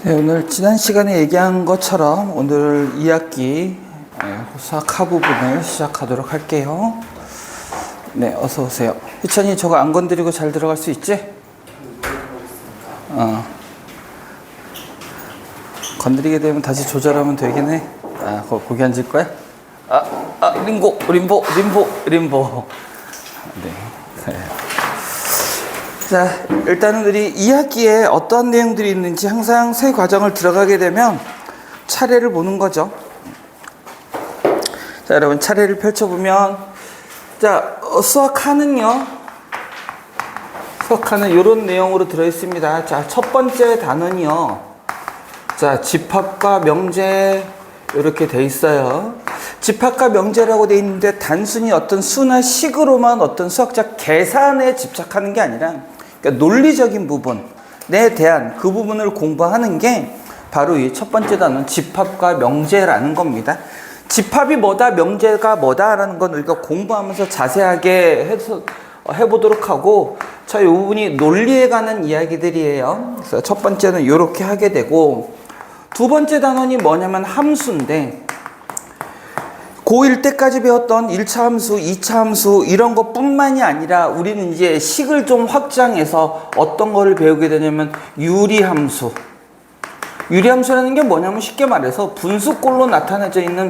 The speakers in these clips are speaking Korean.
네, 오늘 지난 시간에 얘기한 것처럼 오늘 2학기 수학 하 부분을 시작하도록 할게요. 네, 어서 오세요. 희찬이 저거 안 건드리고 잘 들어갈 수 있지? 건드리게 되면 다시 조절하면 되긴 해. 거기 앉을 거야? 림보. 네. 자, 일단은 우리 2학기에 어떤 내용들이 있는지 항상 새 과정을 들어가게 되면 차례를 보는 거죠. 자, 여러분 차례를 펼쳐보면, 자, 수학하는요, 수학하는 이런 내용으로 들어있습니다. 자, 첫 번째 단원이요. 자, 집합과 명제 이렇게 돼 있어요. 집합과 명제라고 돼 있는데 단순히 어떤 수나 식으로만 어떤 수학적 계산에 집착하는 게 아니라, 그러니까 논리적인 부분에 대한 그 부분을 공부하는 게 바로 이 첫 번째 단원 집합과 명제라는 겁니다. 집합이 뭐다, 명제가 뭐다라는 건 우리가 공부하면서 자세하게 해보도록 하고, 자, 이 부분이 논리에 관한 이야기들이에요. 그래서 첫 번째는 이렇게 하게 되고, 두 번째 단원이 뭐냐면 함수인데, 고1 때까지 배웠던 1차 함수, 2차 함수 이런 것뿐만이 아니라 우리는 이제 식을 좀 확장해서 어떤 거를 배우게 되냐면 유리함수. 유리함수라는 게 뭐냐면 쉽게 말해서 분수꼴로 나타내져 있는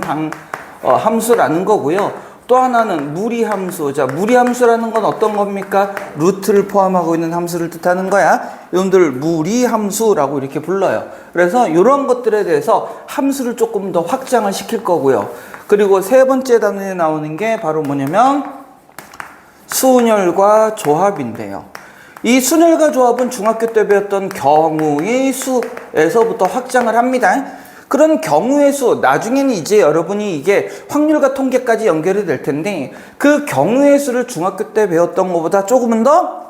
함수라는 거고요. 또 하나는 무리함수. 자, 무리함수라는 건 어떤 겁니까? 루트를 포함하고 있는 함수를 뜻하는 거야. 여러분들 무리함수라고 이렇게 불러요. 그래서 이런 것들에 대해서 함수를 조금 더 확장을 시킬 거고요. 그리고 세 번째 단원에 나오는 게 바로 뭐냐면 순열과 조합인데요. 이 순열과 조합은 중학교 때 배웠던 경우의 수에서부터 확장을 합니다. 그런 경우의 수, 나중에는 이제 여러분이 이게 확률과 통계까지 연결이 될 텐데, 그 경우의 수를 중학교 때 배웠던 것보다 조금은 더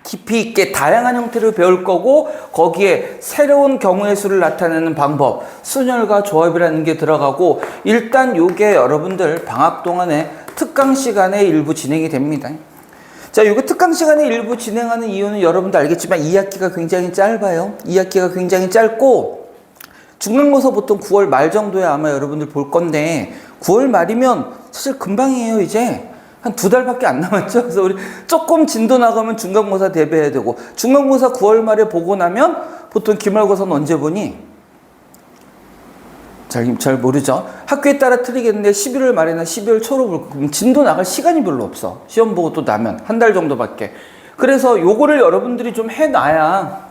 깊이 있게 다양한 형태를 배울 거고, 거기에 새로운 경우의 수를 나타내는 방법, 순열과 조합이라는 게 들어가고, 일단 요게 여러분들 방학 동안에 특강 시간에 일부 진행이 됩니다. 자, 요거 특강 시간에 일부 진행하는 이유는 여러분도 알겠지만 2학기가 굉장히 짧아요. 2학기가 굉장히 짧고, 중간고사 보통 9월 말 정도에 아마 여러분들 볼 건데, 9월 말이면 사실 금방이에요. 이제 한 2달밖에 안 남았죠. 그래서 우리 조금 진도 나가면 중간고사 대비해야 되고, 중간고사 9월 말에 보고 나면 보통 기말고사는 언제 보니? 잘 모르죠. 학교에 따라 틀리겠는데 11월 말이나 12월 초로 볼 거면 진도 나갈 시간이 별로 없어. 시험 보고 또 나면 한 달 정도밖에. 그래서 요거를 여러분들이 좀 해놔야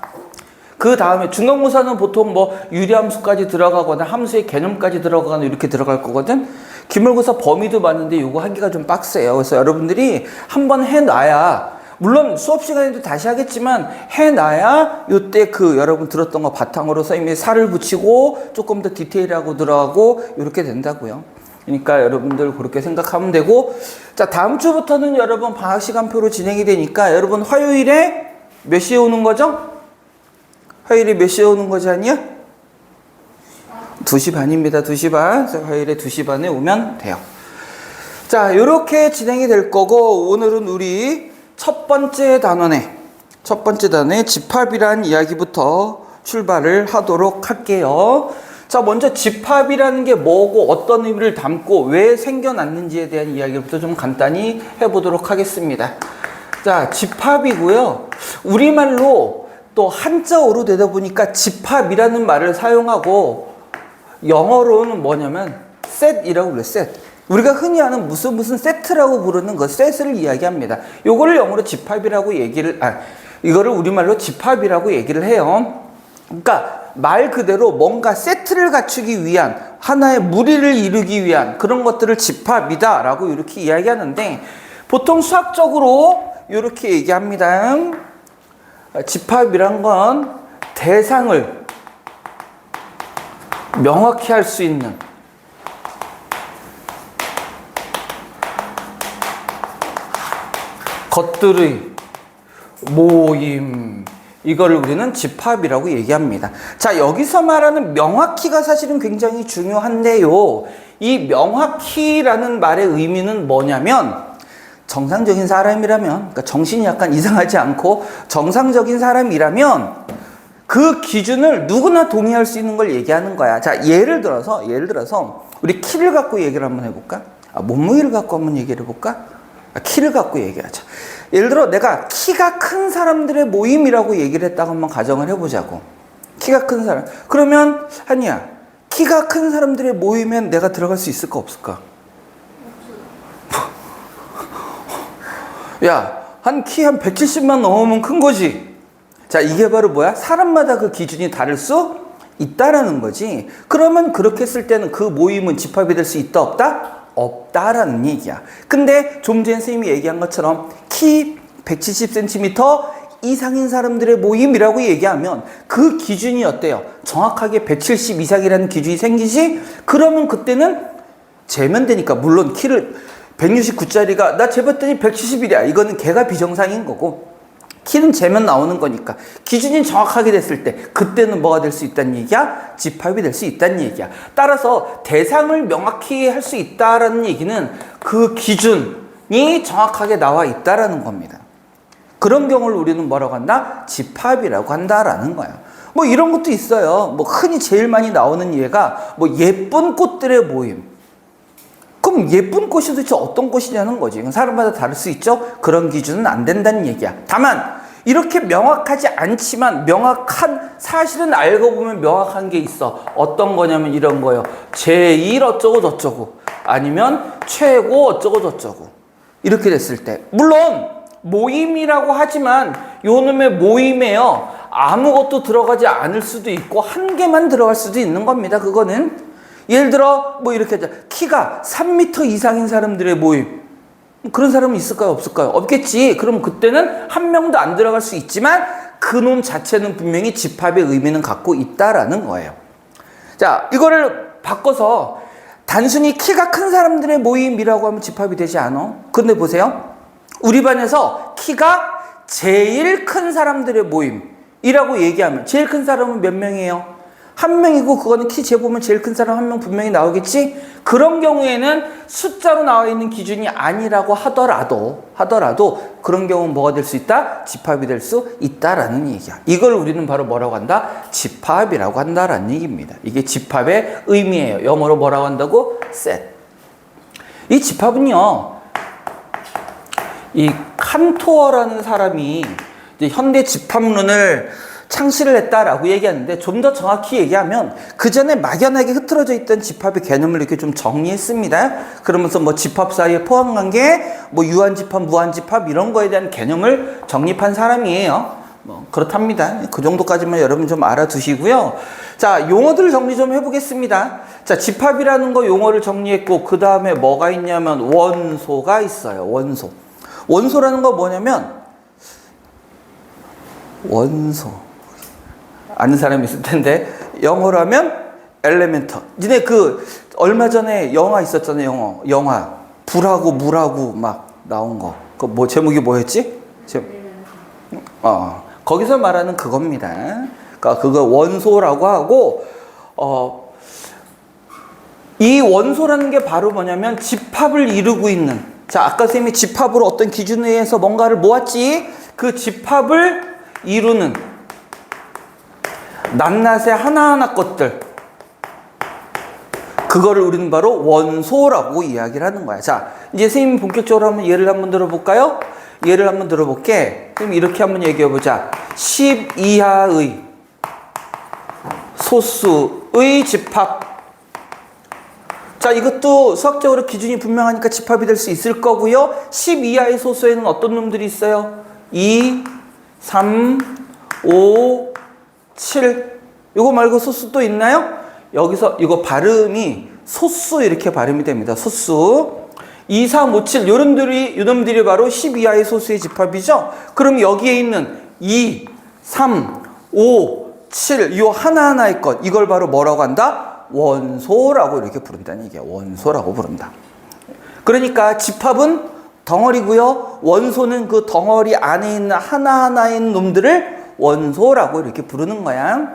그 다음에 중간고사는 보통 뭐 유리함수까지 들어가거나 함수의 개념까지 들어가거나 이렇게 들어갈 거거든. 기말고사 범위도 많은데 요거 하기가 좀 빡세요. 그래서 여러분들이 한번 해놔야, 물론 수업 시간에도 다시 하겠지만 해놔야 요때 그 여러분 들었던 거 바탕으로 선생님이 살을 붙이고 조금 더 디테일하고 들어가고 이렇게 된다고요. 그러니까 여러분들 그렇게 생각하면 되고, 자, 다음 주부터는 여러분 방학 시간표로 진행이 되니까 여러분 화요일에 몇 시에 오는 거죠? 화요일에 몇 시에 오는 거지 아니야? 2시 반입니다. 2시 반. 화요일에 2시 반에 오면 돼요. 자, 요렇게 진행이 될 거고, 오늘은 우리 첫 번째 단원의 집합이란 이야기부터 출발을 하도록 할게요. 자, 먼저 집합이라는 게 뭐고 어떤 의미를 담고 왜 생겨났는지에 대한 이야기부터 좀 간단히 해보도록 하겠습니다. 자, 집합이고요. 우리말로 또 한자어로 되다 보니까 집합이라는 말을 사용하고, 영어로는 뭐냐면 set이라고 불러요. set. 우리가 흔히 아는 무슨 세트라고 부르는 그 set을 이야기합니다. 요거를 영어로 집합이라고 이거를 우리말로 집합이라고 얘기를 해요. 그러니까 말 그대로 뭔가 세트를 갖추기 위한, 하나의 무리를 이루기 위한 그런 것들을 집합이다라고 이렇게 이야기하는데, 보통 수학적으로 이렇게 얘기합니다. 집합이란 건 대상을 명확히 할 수 있는 것들의 모임, 이거를 우리는 집합이라고 얘기합니다. 자, 여기서 말하는 명확히가 사실은 굉장히 중요한데요. 이 명확히라는 말의 의미는 뭐냐면, 정상적인 사람이라면, 그러니까 정신이 약간 이상하지 않고 정상적인 사람이라면 그 기준을 누구나 동의할 수 있는 걸 얘기하는 거야. 자, 예를 들어서 우리 키를 갖고 얘기를 한번 해볼까? 몸무게를 갖고 한번 얘기를 해볼까? 키를 갖고 얘기하자. 예를 들어 내가 키가 큰 사람들의 모임이라고 얘기를 했다고 한번 가정을 해보자고. 키가 큰 사람. 그러면 한이야, 키가 큰 사람들의 모임엔 내가 들어갈 수 있을까 없을까? 야, 키 한 170만 넘으면 큰 거지. 자, 이게 바로 뭐야? 사람마다 그 기준이 다를 수 있다라는 거지. 그러면 그렇게 했을 때는 그 모임은 집합이 될 수 있다 없다? 없다라는 얘기야. 근데 좀 전에 선생님이 얘기한 것처럼 키 170cm 이상인 사람들의 모임이라고 얘기하면 그 기준이 어때요? 정확하게 170 이상이라는 기준이 생기지? 그러면 그때는 재면 되니까. 물론 키를 169짜리가 나 재봤더니 170이야. 이거는 걔가 비정상인 거고, 키는 재면 나오는 거니까 기준이 정확하게 됐을 때 그때는 뭐가 될 수 있다는 얘기야? 집합이 될 수 있다는 얘기야. 따라서 대상을 명확히 할 수 있다라는 얘기는 그 기준이 정확하게 나와 있다라는 겁니다. 그런 경우를 우리는 뭐라고 한다? 집합이라고 한다라는 거야. 뭐 이런 것도 있어요. 뭐 흔히 제일 많이 나오는 예가 뭐 예쁜 꽃들의 모임. 그럼 예쁜 꽃이 도대체 어떤 꽃이냐는 거지. 사람마다 다를 수 있죠. 그런 기준은 안 된다는 얘기야. 다만 이렇게 명확하지 않지만 명확한, 사실은 알고 보면 명확한 게 있어. 어떤 거냐면 이런 거요. 제일 어쩌고 저쩌고, 아니면 최고 어쩌고 저쩌고. 이렇게 됐을 때, 물론 모임이라고 하지만 요놈의 모임에요, 아무것도 들어가지 않을 수도 있고 한 개만 들어갈 수도 있는 겁니다. 그거는 예를 들어 뭐 이렇게 하자. 키가 3m 이상인 사람들의 모임. 그런 사람은 있을까요? 없을까요? 없겠지. 그럼 그때는 한 명도 안 들어갈 수 있지만 그놈 자체는 분명히 집합의 의미는 갖고 있다라는 거예요. 자, 이거를 바꿔서 단순히 키가 큰 사람들의 모임이라고 하면 집합이 되지 않아? 근데 보세요. 우리 반에서 키가 제일 큰 사람들의 모임이라고 얘기하면 제일 큰 사람은 몇 명이에요? 한 명이고, 그거는 키 재보면 제일 큰 사람 한 명 분명히 나오겠지? 그런 경우에는 숫자로 나와 있는 기준이 아니라고 하더라도 그런 경우는 뭐가 될 수 있다? 집합이 될 수 있다라는 얘기야. 이걸 우리는 바로 뭐라고 한다? 집합이라고 한다라는 얘기입니다. 이게 집합의 의미예요. 영어로 뭐라고 한다고? set. 이 집합은요, 이 칸토어라는 사람이 이제 현대 집합론을 창시를 했다라고 얘기하는데, 좀 더 정확히 얘기하면 그 전에 막연하게 흐트러져 있던 집합의 개념을 이렇게 좀 정리했습니다. 그러면서 뭐 집합 사이의 포함관계, 뭐 유한집합, 무한집합 이런 거에 대한 개념을 정립한 사람이에요. 뭐 그렇답니다. 그 정도까지만 여러분 좀 알아두시고요. 자, 용어들 정리 좀 해보겠습니다. 자, 집합이라는 거 용어를 정리했고, 그 다음에 뭐가 있냐면 원소가 있어요. 원소라는 거 뭐냐면, 원소 아는 사람이 있을 텐데, 영어로 하면 엘레멘터. 니네 그 얼마 전에 영화 있었잖아요. 영화 불하고 물하고 막 나온 거. 그 뭐 제목이 뭐였지? 거기서 말하는 그겁니다. 그러니까 그거 원소라고 하고, 이 원소라는 게 바로 뭐냐면 집합을 이루고 있는. 자, 아까 선생님이 집합으로 어떤 기준에 의해서 뭔가를 모았지? 그 집합을 이루는 낱낱의 하나하나 것들, 그거를 우리는 바로 원소라고 이야기를 하는 거야. 자, 이제 선생님 본격적으로 한번 예를 한번 들어볼까요? 예를 한번 들어볼게. 그럼 이렇게 한번 얘기해보자. 10 이하의 소수의 집합. 자, 이것도 수학적으로 기준이 분명하니까 집합이 될 수 있을 거고요. 10 이하의 소수에는 어떤 놈들이 있어요? 2, 3, 5, 7. 이거 말고 소수 또 있나요? 여기서 이거 발음이 소수 이렇게 발음이 됩니다. 소수. 2, 3, 5, 7 요놈들이 바로 10 이하의 소수의 집합이죠. 그럼 여기에 있는 2, 3, 5, 7 이 하나하나의 것, 이걸 바로 뭐라고 한다? 원소라고 이렇게 부른다는 얘기야. 원소라고 부른다. 그러니까 집합은 덩어리고요. 원소는 그 덩어리 안에 있는 하나하나의 놈들을 원소라고 이렇게 부르는 거야.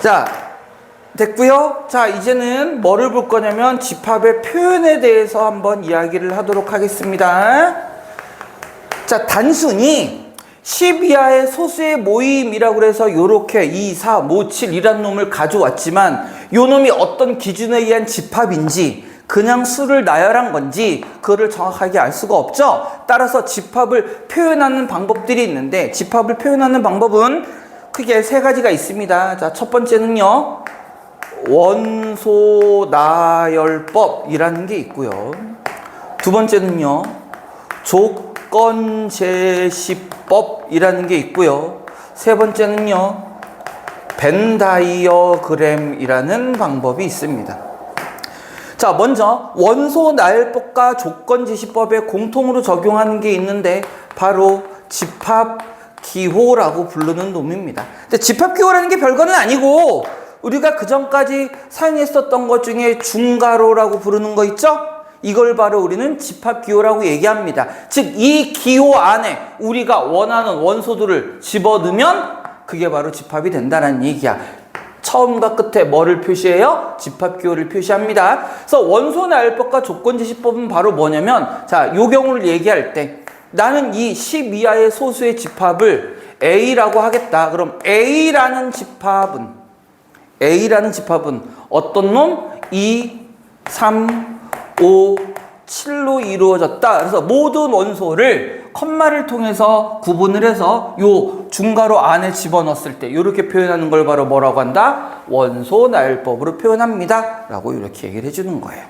자, 됐고요. 자, 이제는 뭐를 볼 거냐면 집합의 표현에 대해서 한번 이야기를 하도록 하겠습니다. 자, 단순히 10 이하의 소수의 모임이라고 해서 요렇게 2, 4, 5, 7이란 놈을 가져왔지만 요 놈이 어떤 기준에 의한 집합인지 그냥 수를 나열한 건지 그거를 정확하게 알 수가 없죠. 따라서 집합을 표현하는 방법들이 있는데 집합을 표현하는 방법은 크게 세 가지가 있습니다. 자, 첫 번째는요. 원소 나열법이라는 게 있고요. 두 번째는요. 조건 제시법이라는 게 있고요. 세 번째는요. 벤 다이어그램이라는 방법이 있습니다. 자, 먼저 원소 나열법과 조건 제시법에 공통으로 적용하는 게 있는데 바로 집합 기호라고 부르는 놈입니다. 근데 집합 기호라는 게 별거는 아니고 우리가 그전까지 사용했었던 것 중에 중괄호라고 부르는 거 있죠? 이걸 바로 우리는 집합 기호라고 얘기합니다. 즉, 이 기호 안에 우리가 원하는 원소들을 집어넣으면 그게 바로 집합이 된다는 얘기야. 처음과 끝에 뭐를 표시해요? 집합 기호를 표시합니다. 그래서 원소 나열법과 조건 제시법은 바로 뭐냐면, 자, 요 경우를 얘기할 때 나는 이 10 이하의 소수의 집합을 A라고 하겠다. 그럼 A라는 집합은 어떤 놈? 2, 3, 5, 7로 이루어졌다. 그래서 모든 원소를 컴마를 통해서 구분을 해서 요 중괄호 안에 집어넣었을 때 이렇게 표현하는 걸 바로 뭐라고 한다? 원소 나열법으로 표현합니다. 라고 이렇게 얘기를 해주는 거예요.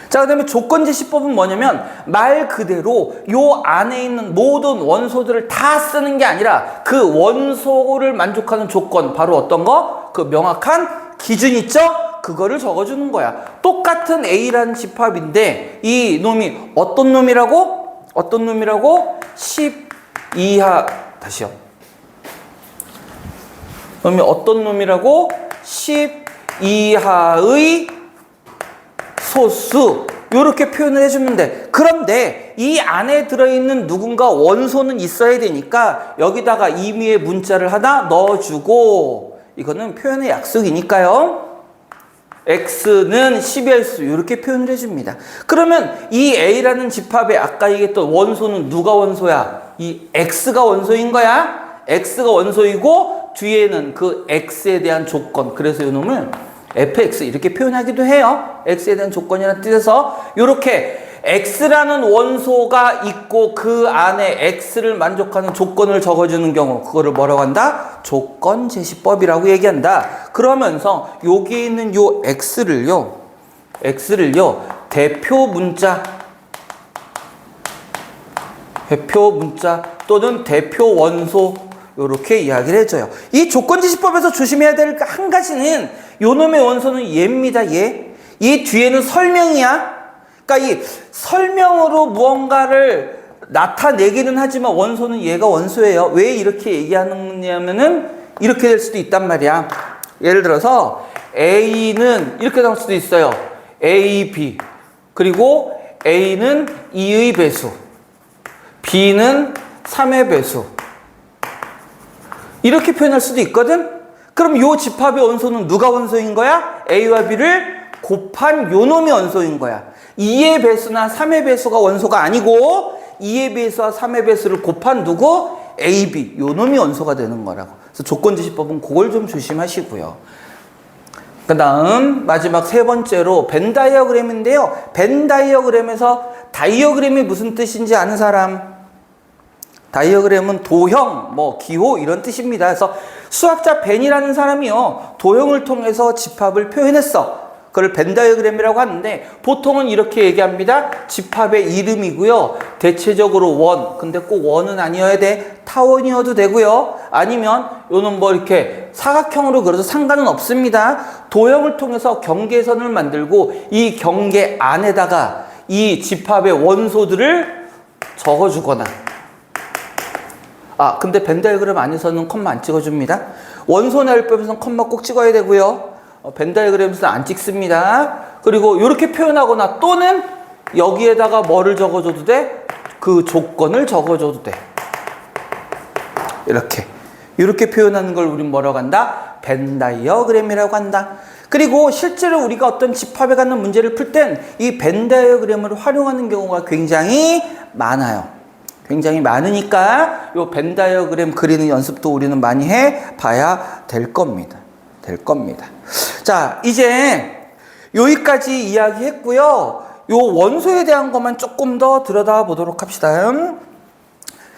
자, 그 다음에 조건 제시법은 뭐냐면 말 그대로 요 안에 있는 모든 원소들을 다 쓰는 게 아니라 그 원소를 만족하는 조건, 바로 어떤 거? 그 명확한 기준 있죠? 그거를 적어주는 거야. 똑같은 A라는 집합인데 이 놈이 어떤 놈이라고? 10 이하, 다시요. 놈이 어떤 놈이라고? 10 이하의 소수. 이렇게 표현을 해주면 돼. 그런데 이 안에 들어있는 누군가 원소는 있어야 되니까 여기다가 임의의 문자를 하나 넣어주고, 이거는 표현의 약속이니까요. X는 10의 수, 이렇게 표현을 해줍니다. 그러면 이 A라는 집합에 아까 얘기했던 원소는 누가 원소야? 이 X가 원소인 거야. X가 원소이고 뒤에는 그 X에 대한 조건, 그래서 이 놈을 fx 이렇게 표현하기도 해요. X에 대한 조건이라는 뜻에서 이렇게 X라는 원소가 있고 그 안에 X를 만족하는 조건을 적어주는 경우, 그거를 뭐라고 한다? 조건 제시법이라고 얘기한다. 그러면서 여기에 있는 요 X를요 대표 문자 또는 대표 원소, 이렇게 이야기를 해줘요. 이 조건 제시법에서 조심해야 될 한 가지는 요 놈의 원소는 얘입니다. 얘 뒤에는 설명이야. 그러니까 이 설명으로 무언가를 나타내기는 하지만 원소는 얘가 원소예요. 왜 이렇게 얘기하느냐면은 이렇게 될 수도 있단 말이야. 예를 들어서 A는 이렇게 나올 수도 있어요. A, B. 그리고 A는 2의 배수, B는 3의 배수. 이렇게 표현할 수도 있거든? 그럼 요 집합의 원소는 누가 원소인 거야? A와 B를 곱한 요 놈이 원소인 거야. 2의 배수나 3의 배수가 원소가 아니고 2의 배수와 3의 배수를 곱한 누구? A, B. 요 놈이 원소가 되는 거라고. 그래서 조건제시법은 그걸 좀 조심하시고요. 그 다음 마지막 세 번째로 벤 다이어그램인데요. 벤 다이어그램에서 다이어그램이 무슨 뜻인지 아는 사람? 다이어그램은 도형, 기호 이런 뜻입니다. 그래서 수학자 벤이라는 사람이요, 도형을 통해서 집합을 표현했어. 그걸 벤 다이어그램이라고 하는데 보통은 이렇게 얘기합니다. 집합의 이름이고요. 대체적으로 원, 근데 꼭 원은 아니어야 돼. 타원이어도 되고요. 아니면 요는 이렇게 사각형으로 그려도 상관은 없습니다. 도형을 통해서 경계선을 만들고 이 경계 안에다가 이 집합의 원소들을 적어주거나, 근데 벤 다이어그램 안에서는 컴마 안 찍어줍니다. 원소 나열법에서는 컴마 꼭 찍어야 되고요. 벤 다이어그램에서는 안 찍습니다. 그리고 이렇게 표현하거나 또는 여기에다가 뭐를 적어줘도 돼? 그 조건을 적어줘도 돼. 이렇게 표현하는 걸 우리는 뭐라고 한다? 벤 다이어그램이라고 한다. 그리고 실제로 우리가 어떤 집합에 관한 문제를 풀 땐 이 벤 다이어그램을 활용하는 경우가 굉장히 많아요. 굉장히 많으니까 요 벤 다이어그램 그리는 연습도 우리는 많이 해 봐야 될 겁니다. 자, 이제 여기까지 이야기했고요. 요 원소에 대한 것만 조금 더 들여다 보도록 합시다.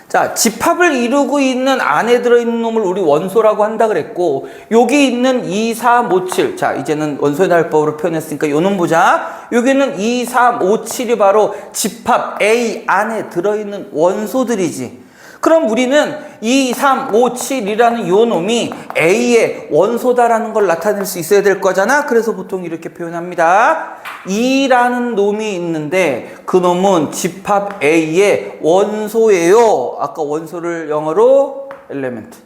자, 집합을 이루고 있는 안에 들어있는 놈을 우리 원소라고 한다 그랬고, 여기 있는 2, 3, 5, 7. 자, 이제는 원소의 날법으로 표현했으니까 요 놈 보자. 여기는 2, 3, 5, 7이 바로 집합 A 안에 들어있는 원소들이지. 그럼 우리는 2, 3, 5, 7이라는 요 놈이 A의 원소다라는 걸 나타낼 수 있어야 될 거잖아. 그래서 보통 이렇게 표현합니다. 2라는 놈이 있는데 그 놈은 집합 A의 원소예요. 아까 원소를 영어로 element.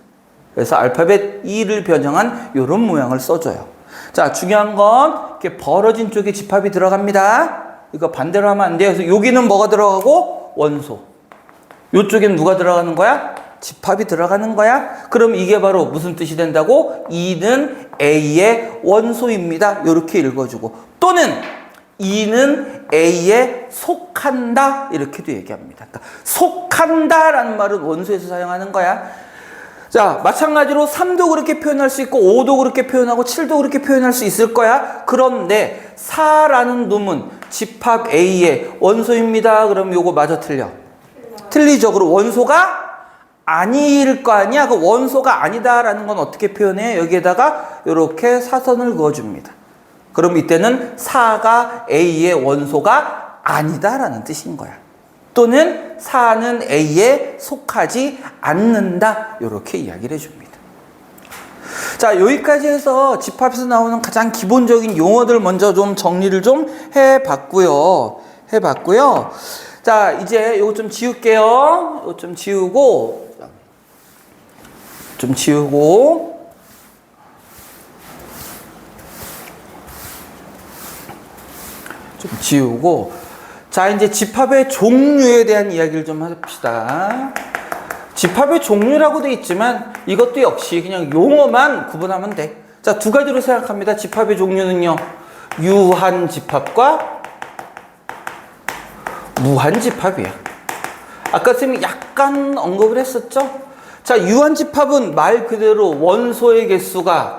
그래서 알파벳 E를 변형한 이런 모양을 써줘요. 자, 중요한 건 이렇게 벌어진 쪽에 집합이 들어갑니다. 이거 반대로 하면 안 돼요. 그래서 여기는 뭐가 들어가고? 원소. 이쪽엔 누가 들어가는 거야? 집합이 들어가는 거야? 그럼 이게 바로 무슨 뜻이 된다고? 2는 A의 원소입니다. 이렇게 읽어주고, 또는 2는 A에 속한다, 이렇게도 얘기합니다. 그러니까 속한다라는 말은 원소에서 사용하는 거야. 자, 마찬가지로 3도 그렇게 표현할 수 있고 5도 그렇게 표현하고 7도 그렇게 표현할 수 있을 거야. 그런데 4라는 놈은 집합 A의 원소입니다. 그럼 요거 마저 틀려. 틀리죠. 그럼 원소가 아닐 거 아니야. 그 원소가 아니다라는 건 어떻게 표현해? 여기에다가 이렇게 사선을 그어줍니다. 그럼 이때는 4가 A의 원소가 아니다라는 뜻인 거야. 또는 4는 A에 속하지 않는다. 이렇게 이야기를 해줍니다. 자, 여기까지 해서 집합에서 나오는 가장 기본적인 용어들 먼저 좀 정리를 좀 해봤고요. 자, 이제 요거 좀 지울게요. 요거 좀 지우고, 자, 이제 집합의 종류에 대한 이야기를 좀 해봅시다. 집합의 종류라고 돼 있지만 이것도 역시 그냥 용어만 구분하면 돼. 자, 두 가지로 생각합니다. 집합의 종류는요, 유한 집합과 무한 집합이야. 아까 선생님이 약간 언급을 했었죠? 자, 유한 집합은 말 그대로 원소의 개수가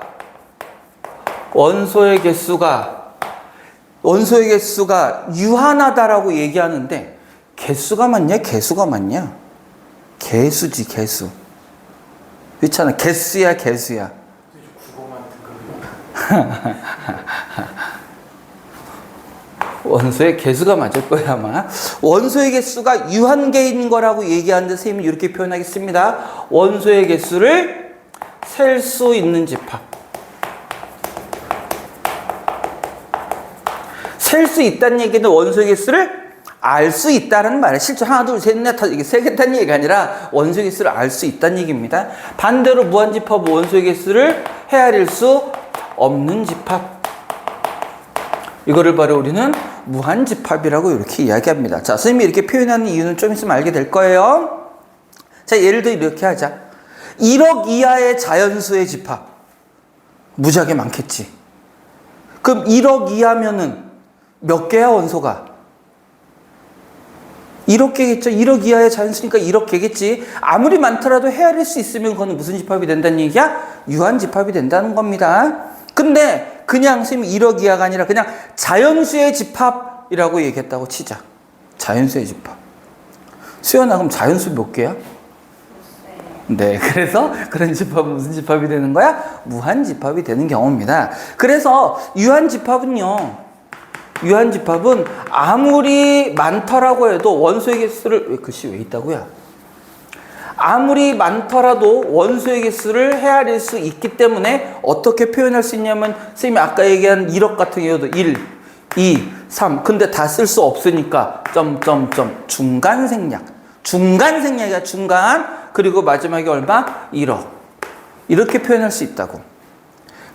유한하다라고 얘기하는데, 개수가 맞냐? 개수가 맞냐? 개수지, 개수. 그렇잖아. 개수야. 원소의 개수가 맞을 거야, 아마. 원소의 개수가 유한계인 거라고 얘기하는데 선생님이 이렇게 표현하겠습니다. 원소의 개수를 셀 수 있는 집합. 셀 수 있다는 얘기는 원소의 개수를 알 수 있다는 말이에요. 실제 하나, 둘, 셋, 넷, 다섯 이게 세겠다는 얘기가 아니라 원소의 개수를 알 수 있다는 얘기입니다. 반대로 무한집합은 원소의 개수를 헤아릴 수 없는 집합. 이거를 바로 우리는 무한집합이라고 이렇게 이야기합니다. 자, 선생님이 이렇게 표현하는 이유는 좀 있으면 알게 될 거예요. 자, 예를 들어 이렇게 하자. 1억 이하의 자연수의 집합. 무지하게 많겠지. 그럼 1억 이하면은 몇 개야, 원소가? 1억 개겠죠. 1억 이하의 자연수니까 1억 개겠지. 아무리 많더라도 헤아릴 수 있으면 그거는 무슨 집합이 된다는 얘기야? 유한집합이 된다는 겁니다. 근데 그냥 선생님이 1억 이하가 아니라 그냥 자연수의 집합이라고 얘기했다고 치자. 자연수의 집합. 수연아, 그럼 자연수 몇 개야? 네, 그래서 그런 집합은 무슨 집합이 되는 거야? 무한집합이 되는 경우입니다. 그래서 유한집합은 아무리 많더라고 해도 원소의 개수를, 왜 글씨 왜 있다고요? 아무리 많더라도 원소의 개수를 헤아릴 수 있기 때문에 어떻게 표현할 수 있냐면, 선생님이 아까 얘기한 1억 같은 경우도 1, 2, 3. 근데 다 쓸 수 없으니까 중간 생략이야. 중간. 그리고 마지막에 얼마? 1억. 이렇게 표현할 수 있다고.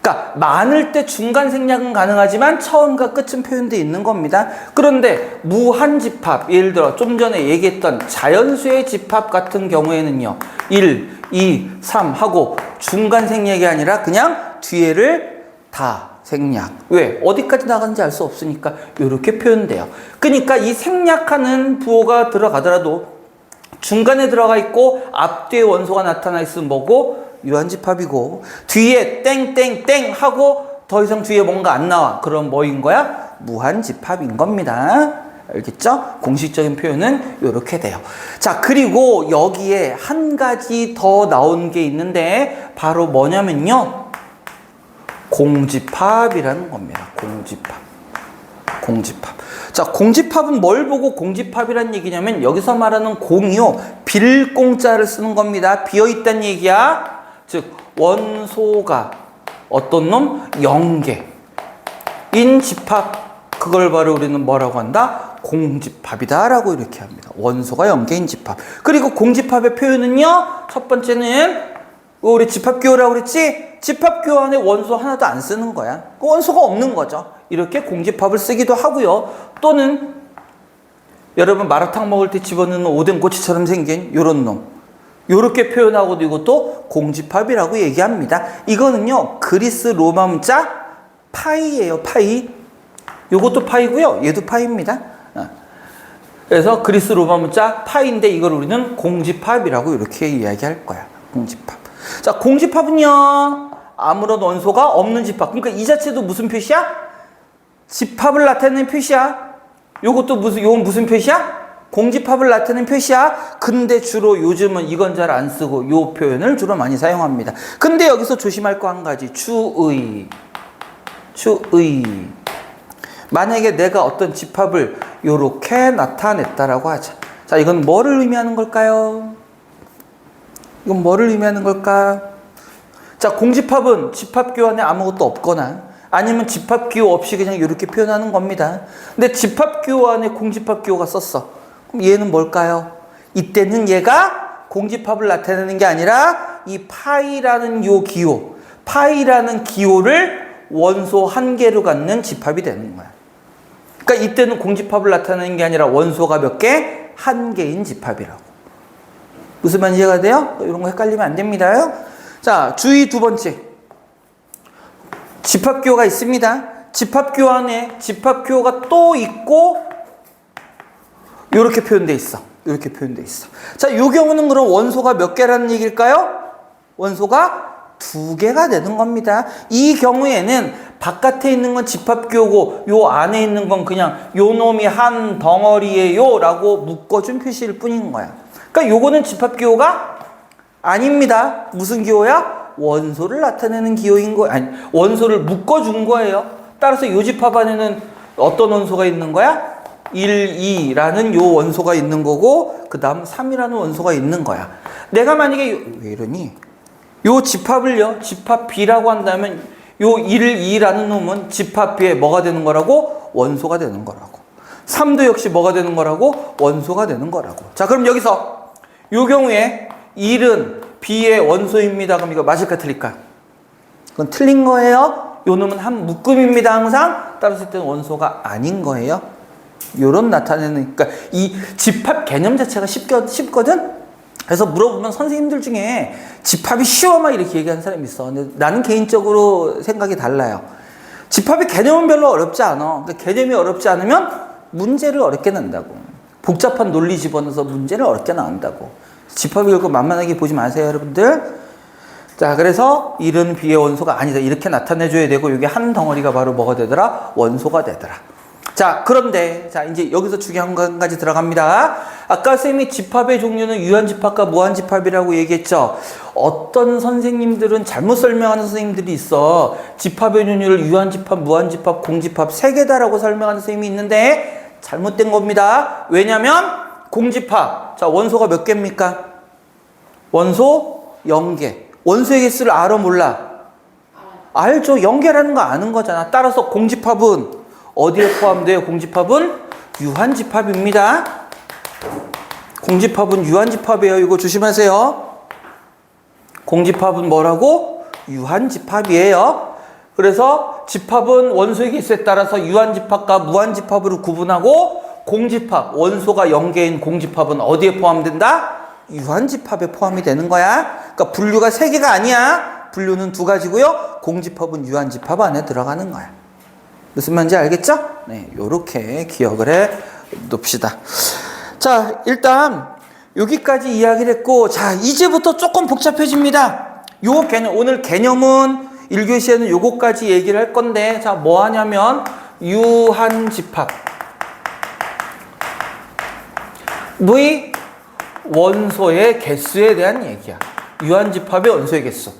그러니까 많을 때 중간 생략은 가능하지만 처음과 끝은 표현되어 있는 겁니다. 그런데 무한집합, 예를 들어 좀 전에 얘기했던 자연수의 집합 같은 경우에는요, 1, 2, 3 하고 중간 생략이 아니라 그냥 뒤에를 다 생략. 왜? 어디까지 나가는지 알 수 없으니까 이렇게 표현돼요. 그러니까 이 생략하는 부호가 들어가더라도 중간에 들어가 있고 앞뒤에 원소가 나타나 있으면 뭐고? 유한집합이고, 뒤에 땡땡땡 하고 더 이상 뒤에 뭔가 안 나와. 그럼 뭐인 거야? 무한집합인 겁니다. 알겠죠? 공식적인 표현은 이렇게 돼요. 자, 그리고 여기에 한 가지 더 나온 게 있는데 바로 뭐냐면요, 공집합이라는 겁니다. 공집합. 자, 공집합은 뭘 보고 공집합이란 얘기냐면, 여기서 말하는 공이요, 빌 공자를 쓰는 겁니다. 비어있다는 얘기야. 즉 원소가 어떤 놈? 0개인 집합, 그걸 바로 우리는 뭐라고 한다? 공집합이다 라고 이렇게 합니다. 원소가 0개인 집합. 그리고 공집합의 표현은요, 첫 번째는 우리 집합기호라고 그랬지? 집합기호 안에 원소 하나도 안 쓰는 거야. 원소가 없는 거죠. 이렇게 공집합을 쓰기도 하고요. 또는 여러분 마라탕 먹을 때 집어넣는 오뎅 꼬치처럼 생긴 요런 놈, 요렇게 표현하고도 이것도 공집합이라고 얘기합니다. 이거는요, 그리스 로마 문자 파이예요. 파이. 요것도 파이고요, 얘도 파이입니다. 그래서 그리스 로마 문자 파이인데 이걸 우리는 공집합이라고 이렇게 이야기할 거야. 공집합. 자, 공집합은요, 아무런 원소가 없는 집합. 그러니까 이 자체도 무슨 표시야? 집합을 나타내는 표시야. 요것도 요건 무슨 표시야? 공집합을 나타내는 표시야. 근데 주로 요즘은 이건 잘 안 쓰고 요 표현을 주로 많이 사용합니다. 근데 여기서 조심할 거 한 가지. 추의. 만약에 내가 어떤 집합을 요렇게 나타냈다라고 하자. 자, 이건 뭐를 의미하는 걸까요? 이건 뭐를 의미하는 걸까? 자, 공집합은 집합기호 안에 아무것도 없거나 아니면 집합기호 없이 그냥 이렇게 표현하는 겁니다. 근데 집합기호 안에 공집합기호가 썼어. 그럼 얘는 뭘까요? 이때는 얘가 공집합을 나타내는 게 아니라 이 파이라는 요 기호, 파이라는 기호를 원소 한 개로 갖는 집합이 되는 거야. 그러니까 이때는 공집합을 나타내는 게 아니라 원소가 몇 개? 한 개인 집합이라고. 무슨 말인지 이해가 돼요? 이런 거 헷갈리면 안 됩니다. 자, 주의 두 번째. 집합기호가 있습니다. 집합기호 안에 집합기호가 또 있고 이렇게 표현돼 있어. 이렇게 표현돼 있어. 자, 이 경우는 그럼 원소가 몇 개라는 얘기일까요? 원소가 2개가 되는 겁니다. 이 경우에는 바깥에 있는 건 집합기호고 요 안에 있는 건 그냥 요 놈이 한 덩어리예요 라고 묶어준 표시일 뿐인 거야. 그러니까 요거는 집합기호가 아닙니다. 무슨 기호야? 원소를 나타내는 기호인 거야. 아니, 원소를 묶어준 거예요. 따라서 요 집합 안에는 어떤 원소가 있는 거야? 1, 2라는 요 원소가 있는 거고 그 다음 3이라는 원소가 있는 거야. 내가 만약에 왜 이러니? 요 집합을요, 집합 B라고 한다면 요 1, 2라는 놈은 집합 B에 뭐가 되는 거라고? 원소가 되는 거라고. 3도 역시 뭐가 되는 거라고? 원소가 되는 거라고. 자, 그럼 여기서 요 경우에 1은 B의 원소입니다. 그럼 이거 맞을까 틀릴까? 그건 틀린 거예요. 요 놈은 한 묶음입니다. 항상. 따라서 이때는 원소가 아닌 거예요. 요런 나타내는, 그러니까 이 집합 개념 자체가 쉽거든? 그래서 물어보면 선생님들 중에 집합이 쉬워 막 이렇게 얘기하는 사람이 있어. 근데 나는 개인적으로 생각이 달라요. 집합의 개념은 별로 어렵지 않아. 그러니까 개념이 어렵지 않으면 문제를 어렵게 낸다고. 복잡한 논리 집어넣어서 문제를 어렵게 나온다고. 집합이 그렇고 만만하게 보지 마세요, 여러분들. 자, 그래서 1은 B의 원소가 아니다. 이렇게 나타내줘야 되고, 이게 한 덩어리가 바로 뭐가 되더라? 원소가 되더라. 자, 그런데, 자, 이제 여기서 중요한 거 한 가지 들어갑니다. 아까 쌤이 집합의 종류는 유한집합과 무한집합이라고 얘기했죠. 어떤 선생님들은 잘못 설명하는 선생님들이 있어. 집합의 종류를 유한집합, 무한집합, 공집합 3개다라고 설명하는 선생님이 있는데 잘못된 겁니다. 왜냐면 공집합, 자, 원소가 몇 개입니까? 원소 0개. 원소의 개수를 알아 몰라? 알죠. 0개라는 거 아는 거잖아. 따라서 공집합은 어디에 포함돼요? 공집합은 유한집합입니다. 공집합은 유한집합이에요. 이거 조심하세요. 공집합은 뭐라고? 유한집합이에요. 그래서 집합은 원소의 개수에 따라서 유한집합과 무한집합으로 구분하고, 공집합, 원소가 0개인 공집합은 어디에 포함된다? 유한집합에 포함이 되는 거야. 그러니까 분류가 3개가 아니야. 분류는 2가지고요. 공집합은 유한집합 안에 들어가는 거야. 무슨 말인지 알겠죠? 네, 요렇게 기억을 해 놉시다. 자, 일단 여기까지 이야기를 했고, 자, 이제부터 조금 복잡해집니다. 요 개념, 오늘 개념은 1교시에는 요거까지 얘기를 할 건데, 자, 뭐 하냐면, 유한집합. 의 원소의 개수에 대한 얘기야. 유한집합의 원소의 개수.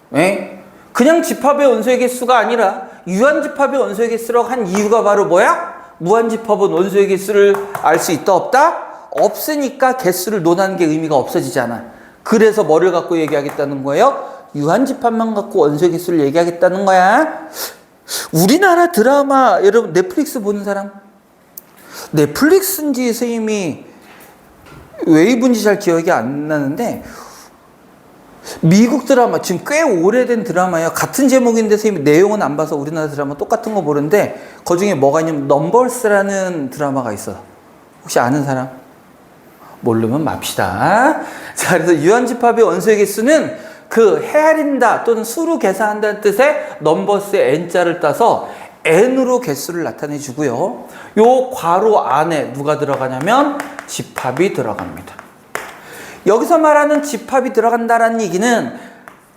네? 그냥 집합의 원소의 개수가 아니라, 유한집합의 원소의 개수라고 한 이유가 바로 뭐야? 무한집합은 원소의 개수를 알 수 있다, 없다? 없으니까 개수를 논하는 게 의미가 없어지잖아. 그래서 뭐를 갖고 얘기하겠다는 거예요? 유한집합만 갖고 원소의 개수를 얘기하겠다는 거야. 우리나라 드라마, 여러분 넷플릭스 보는 사람? 넷플릭스인지 선생님이 웨이브인지 잘 기억이 안 나는데, 미국 드라마, 지금 꽤 오래된 드라마예요. 같은 제목인데 선생님이 내용은 안 봐서 우리나라 드라마 똑같은 거 보는데, 그 중에 뭐가 있냐면 넘버스라는 드라마가 있어. 혹시 아는 사람? 모르면 맙시다. 자, 그래서 유한집합의 원소의 개수는 그 헤아린다 또는 수로 계산한다는 뜻의 넘버스의 n자를 따서 n으로 개수를 나타내 주고요. 요 괄호 안에 누가 들어가냐면 집합이 들어갑니다. 여기서 말하는 집합이 들어간다라는 얘기는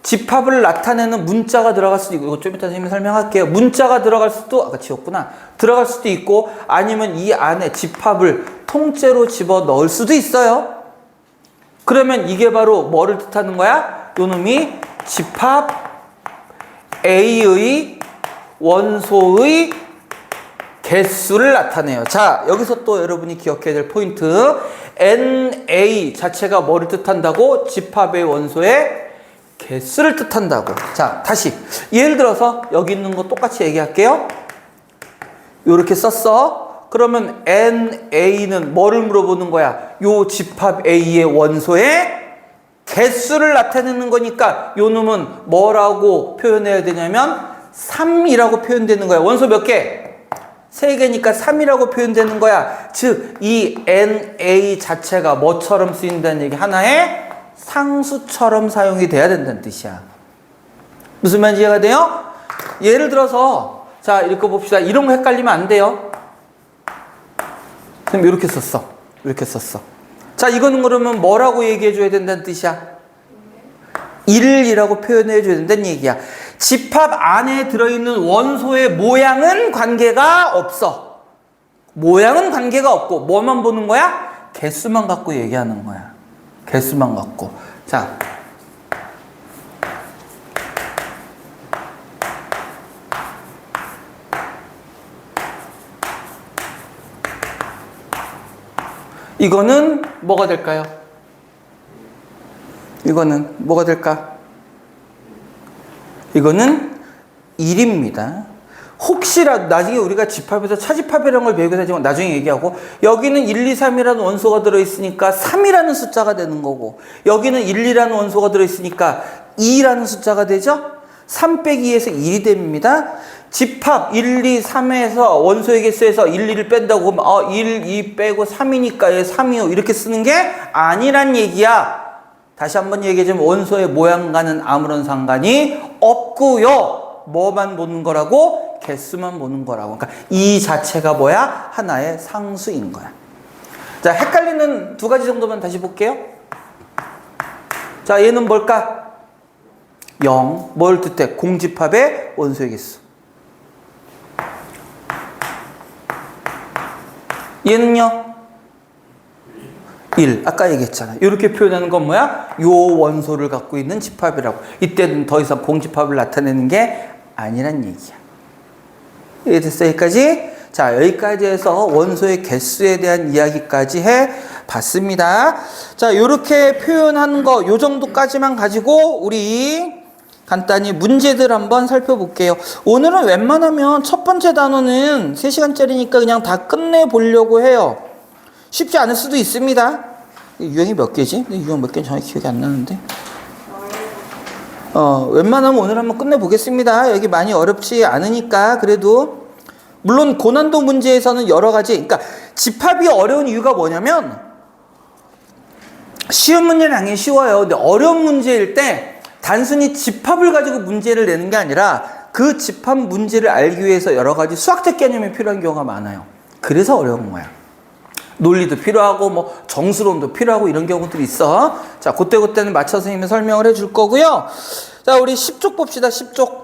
집합을 나타내는 문자가 들어갈 수도 있고, 이거 좀 이따 선생님이 설명할게요. 문자가 들어갈 수도, 아까 지웠구나. 들어갈 수도 있고, 아니면 이 안에 집합을 통째로 집어 넣을 수도 있어요. 그러면 이게 바로 뭐를 뜻하는 거야? 요놈이 집합 A의 원소의 개수를 나타내요. 자, 여기서 또 여러분이 기억해야 될 포인트. NA 자체가 뭐를 뜻한다고? 집합의 원소의 개수를 뜻한다고. 자, 다시. 예를 들어서 여기 있는 거 똑같이 얘기할게요. 요렇게 썼어. 그러면 NA는 뭐를 물어보는 거야? 요 집합 A의 원소의 개수를 나타내는 거니까 요 놈은 뭐라고 표현해야 되냐면 3이라고 표현되는 거야. 원소 몇 개? 3개니까 3이라고 표현되는 거야. 즉, 이 NA 자체가 뭐처럼 쓰인다는 얘기? 하나의 상수처럼 사용이 돼야 된다는 뜻이야. 무슨 말인지 이해가 돼요? 예를 들어서, 자, 읽어봅시다. 이런 거 헷갈리면 안 돼요. 그럼 이렇게 썼어. 이렇게 썼어. 자, 이거는 그러면 뭐라고 얘기해줘야 된다는 뜻이야? 1이라고 표현해줘야 된다는 얘기야. 집합 안에 들어있는 원소의 모양은 관계가 없어. 모양은 관계가 없고 뭐만 보는 거야? 개수만 갖고 얘기하는 거야. 개수만 갖고. 자, 이거는 뭐가 될까요? 이거는 뭐가 될까? 이거는 1입니다. 혹시라도 나중에 우리가 집합에서 차집합이라는 걸 배우게 되지만 나중에 얘기하고, 여기는 1, 2, 3이라는 원소가 들어있으니까 3이라는 숫자가 되는 거고, 여기는 1, 2라는 원소가 들어있으니까 2라는 숫자가 되죠? 3 빼기 2에서 1이 됩니다. 집합 1, 2, 3에서 원소의 개수에서 1, 2를 뺀다고 하면 1, 2 빼고 3이니까 얘 3이요 이렇게 쓰는 게 아니란 얘기야. 다시 한번 얘기하자면 원소의 모양과는 아무런 상관이 없고요. 뭐만 보는 거라고? 개수만 보는 거라고. 그러니까 이 자체가 뭐야? 하나의 상수인 거야. 자, 헷갈리는 두 가지 정도만 다시 볼게요. 자, 얘는 뭘까? 0. 뭘 뜻해? 공집합의 원소의 개수. 얘는요? 1. 아까 얘기했잖아. 이렇게 표현하는 건 뭐야? 요 원소를 갖고 있는 집합이라고. 이때는 더 이상 공집합을 나타내는 게 아니란 얘기야. 이해됐어? 여기까지? 자, 여기까지 해서 원소의 개수에 대한 이야기까지 해 봤습니다. 자, 요렇게 표현한 거, 요 정도까지만 가지고 우리 간단히 문제들 한번 살펴볼게요. 오늘은 웬만하면 첫 번째 단어는 3시간짜리니까 그냥 다 끝내보려고 해요. 쉽지 않을 수도 있습니다. 유형이 몇 개지? 유형 몇 개는 정확히 기억이 안 나는데. 웬만하면 오늘 한번 끝내보겠습니다. 여기 많이 어렵지 않으니까. 그래도 물론 고난도 문제에서는 여러 가지, 그러니까 집합이 어려운 이유가 뭐냐면, 쉬운 문제는 당연히 쉬워요. 근데 어려운 문제일 때 단순히 집합을 가지고 문제를 내는 게 아니라 그 집합 문제를 알기 위해서 여러 가지 수학적 개념이 필요한 경우가 많아요. 그래서 어려운 거야. 논리도 필요하고 뭐 정스러움도 필요하고 이런 경우들이 있어. 자, 그때는 맞춰서 선생님이 설명을 해줄 거고요. 자, 우리 10쪽 봅시다. 10쪽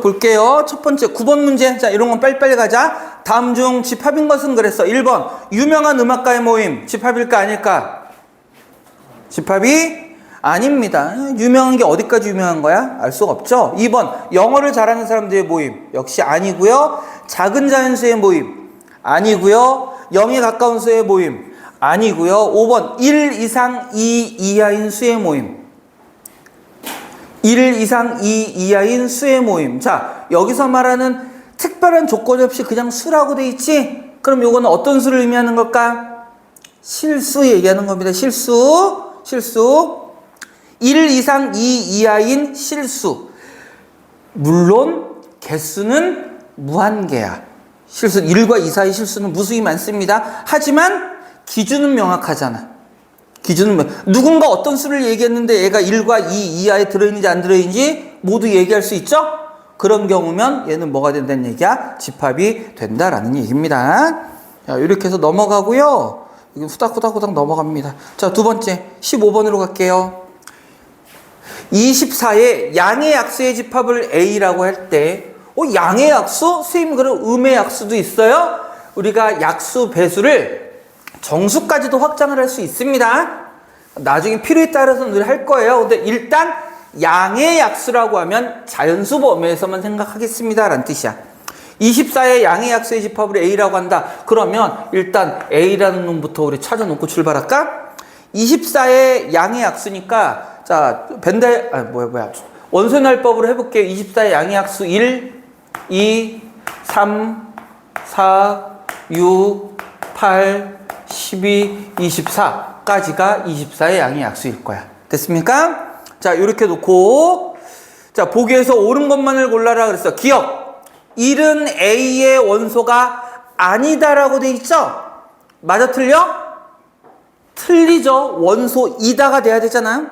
볼게요. 첫 번째 9번 문제. 자, 이런 건 빨리빨리 가자. 다음 중 집합인 것은 그랬어. 1번 유명한 음악가의 모임. 집합일까 아닐까? 집합이 아닙니다. 유명한 게 어디까지 유명한 거야? 알 수가 없죠. 2번 영어를 잘하는 사람들의 모임. 역시 아니고요. 작은 자연수의 모임. 아니고요. 0에 가까운 수의 모임. 아니고요. 5번 1 이상 2 이하인 수의 모임. 1 이상 2 이하인 수의 모임. 자, 여기서 말하는 특별한 조건이 없이 그냥 수라고 돼 있지? 그럼 요거는 어떤 수를 의미하는 걸까? 실수 얘기하는 겁니다. 실수. 1 이상 2 이하인 실수. 물론 개수는 무한계야. 실수 1과 2 사이 실수는 무수히 많습니다. 하지만 기준은 명확하잖아. 누군가 어떤 수를 얘기했는데 얘가 1과 2 이하에 들어있는지 안 들어있는지 모두 얘기할 수 있죠? 그런 경우면 얘는 뭐가 된다는 얘기야? 집합이 된다라는 얘기입니다. 자, 이렇게 해서 넘어가고요. 이거 후닥후닥 넘어갑니다. 자, 두 번째 15번으로 갈게요. 24의 양의 약수의 집합을 A라고 할 때 양의 약수? 선생님 그럼 음의 약수도 있어요? 우리가 약수 배수를 정수까지도 확장을 할 수 있습니다. 나중에 필요에 따라서는 늘 할 거예요. 근데 일단 양의 약수라고 하면 자연수 범위에서만 생각하겠습니다 라는 뜻이야. 24의 양의 약수의 집합을 A라고 한다. 그러면 일단 A라는 놈부터 우리 찾아놓고 출발할까? 24의 양의 약수니까 자, 원소의 날법으로 해볼게요. 24의 양의 약수 1, 2, 3, 4, 6, 8, 12, 24까지가 24의 양의 약수일 거야. 됐습니까? 자, 이렇게 놓고 자, 보기에서 옳은 것만을 골라라 그랬어. 기억! 1은 A의 원소가 아니다라고 돼 있죠? 맞아 틀려? 틀리죠. 원소 이다가 돼야 되잖아.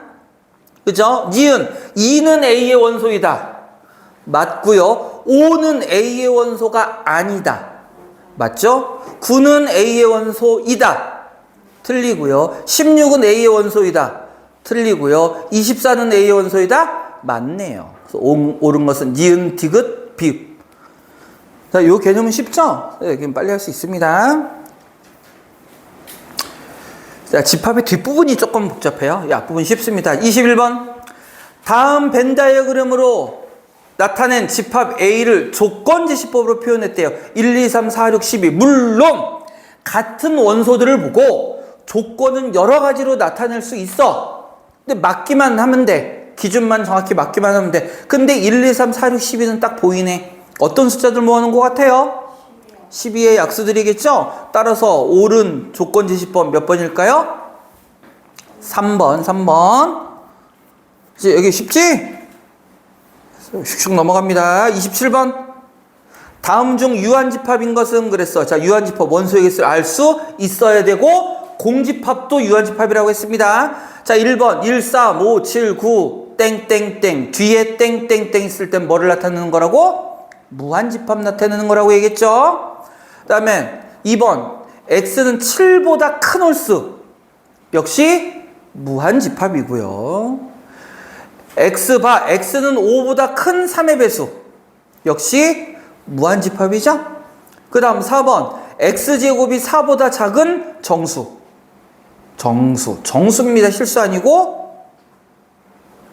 그죠? 니은 2는 A의 원소이다. 맞고요. 5는 A의 원소가 아니다. 맞죠? 9는 A의 원소이다. 틀리고요. 16은 A의 원소이다. 틀리고요. 24는 A의 원소이다. 맞네요. 그래서 옳은 것은 니은, 디귿, 비읍. 자, 이 개념은 쉽죠? 여기 빨리 할 수 있습니다. 자, 집합의 뒷부분이 조금 복잡해요. 이 앞부분 쉽습니다. 21번. 다음 벤 다이어그램으로 나타낸 집합 A를 조건제시법으로 표현했대요. 1, 2, 3, 4, 6, 12. 물론 같은 원소들을 보고 조건은 여러 가지로 나타낼 수 있어. 근데 맞기만 하면 돼. 기준만 정확히 맞기만 하면 돼. 근데 1, 2, 3, 4, 6, 12는 딱 보이네. 어떤 숫자들 모아놓은 것 같아요? 12의 약수들이겠죠? 따라서 옳은 조건제시법 몇 번일까요? 3번. 이제 여기 쉽지? 슉슉 넘어갑니다. 27번. 다음 중 유한집합인 것은 그랬어. 자, 유한집합 원소의 개수를 알 수 있어야 되고 공집합도 유한집합이라고 했습니다. 자, 1번 1, 3, 5, 7, 9 땡땡땡 뒤에 땡땡땡 있을 땐 뭐를 나타내는 거라고? 무한집합 나타내는 거라고 얘기했죠. 그 다음에 2번 x는 7보다 큰 홀수 역시 무한집합이고요. x는 5보다 큰 3의 배수 역시 무한집합이죠. 그 다음 4번 x제곱이 4보다 작은 정수입니다. 실수 아니고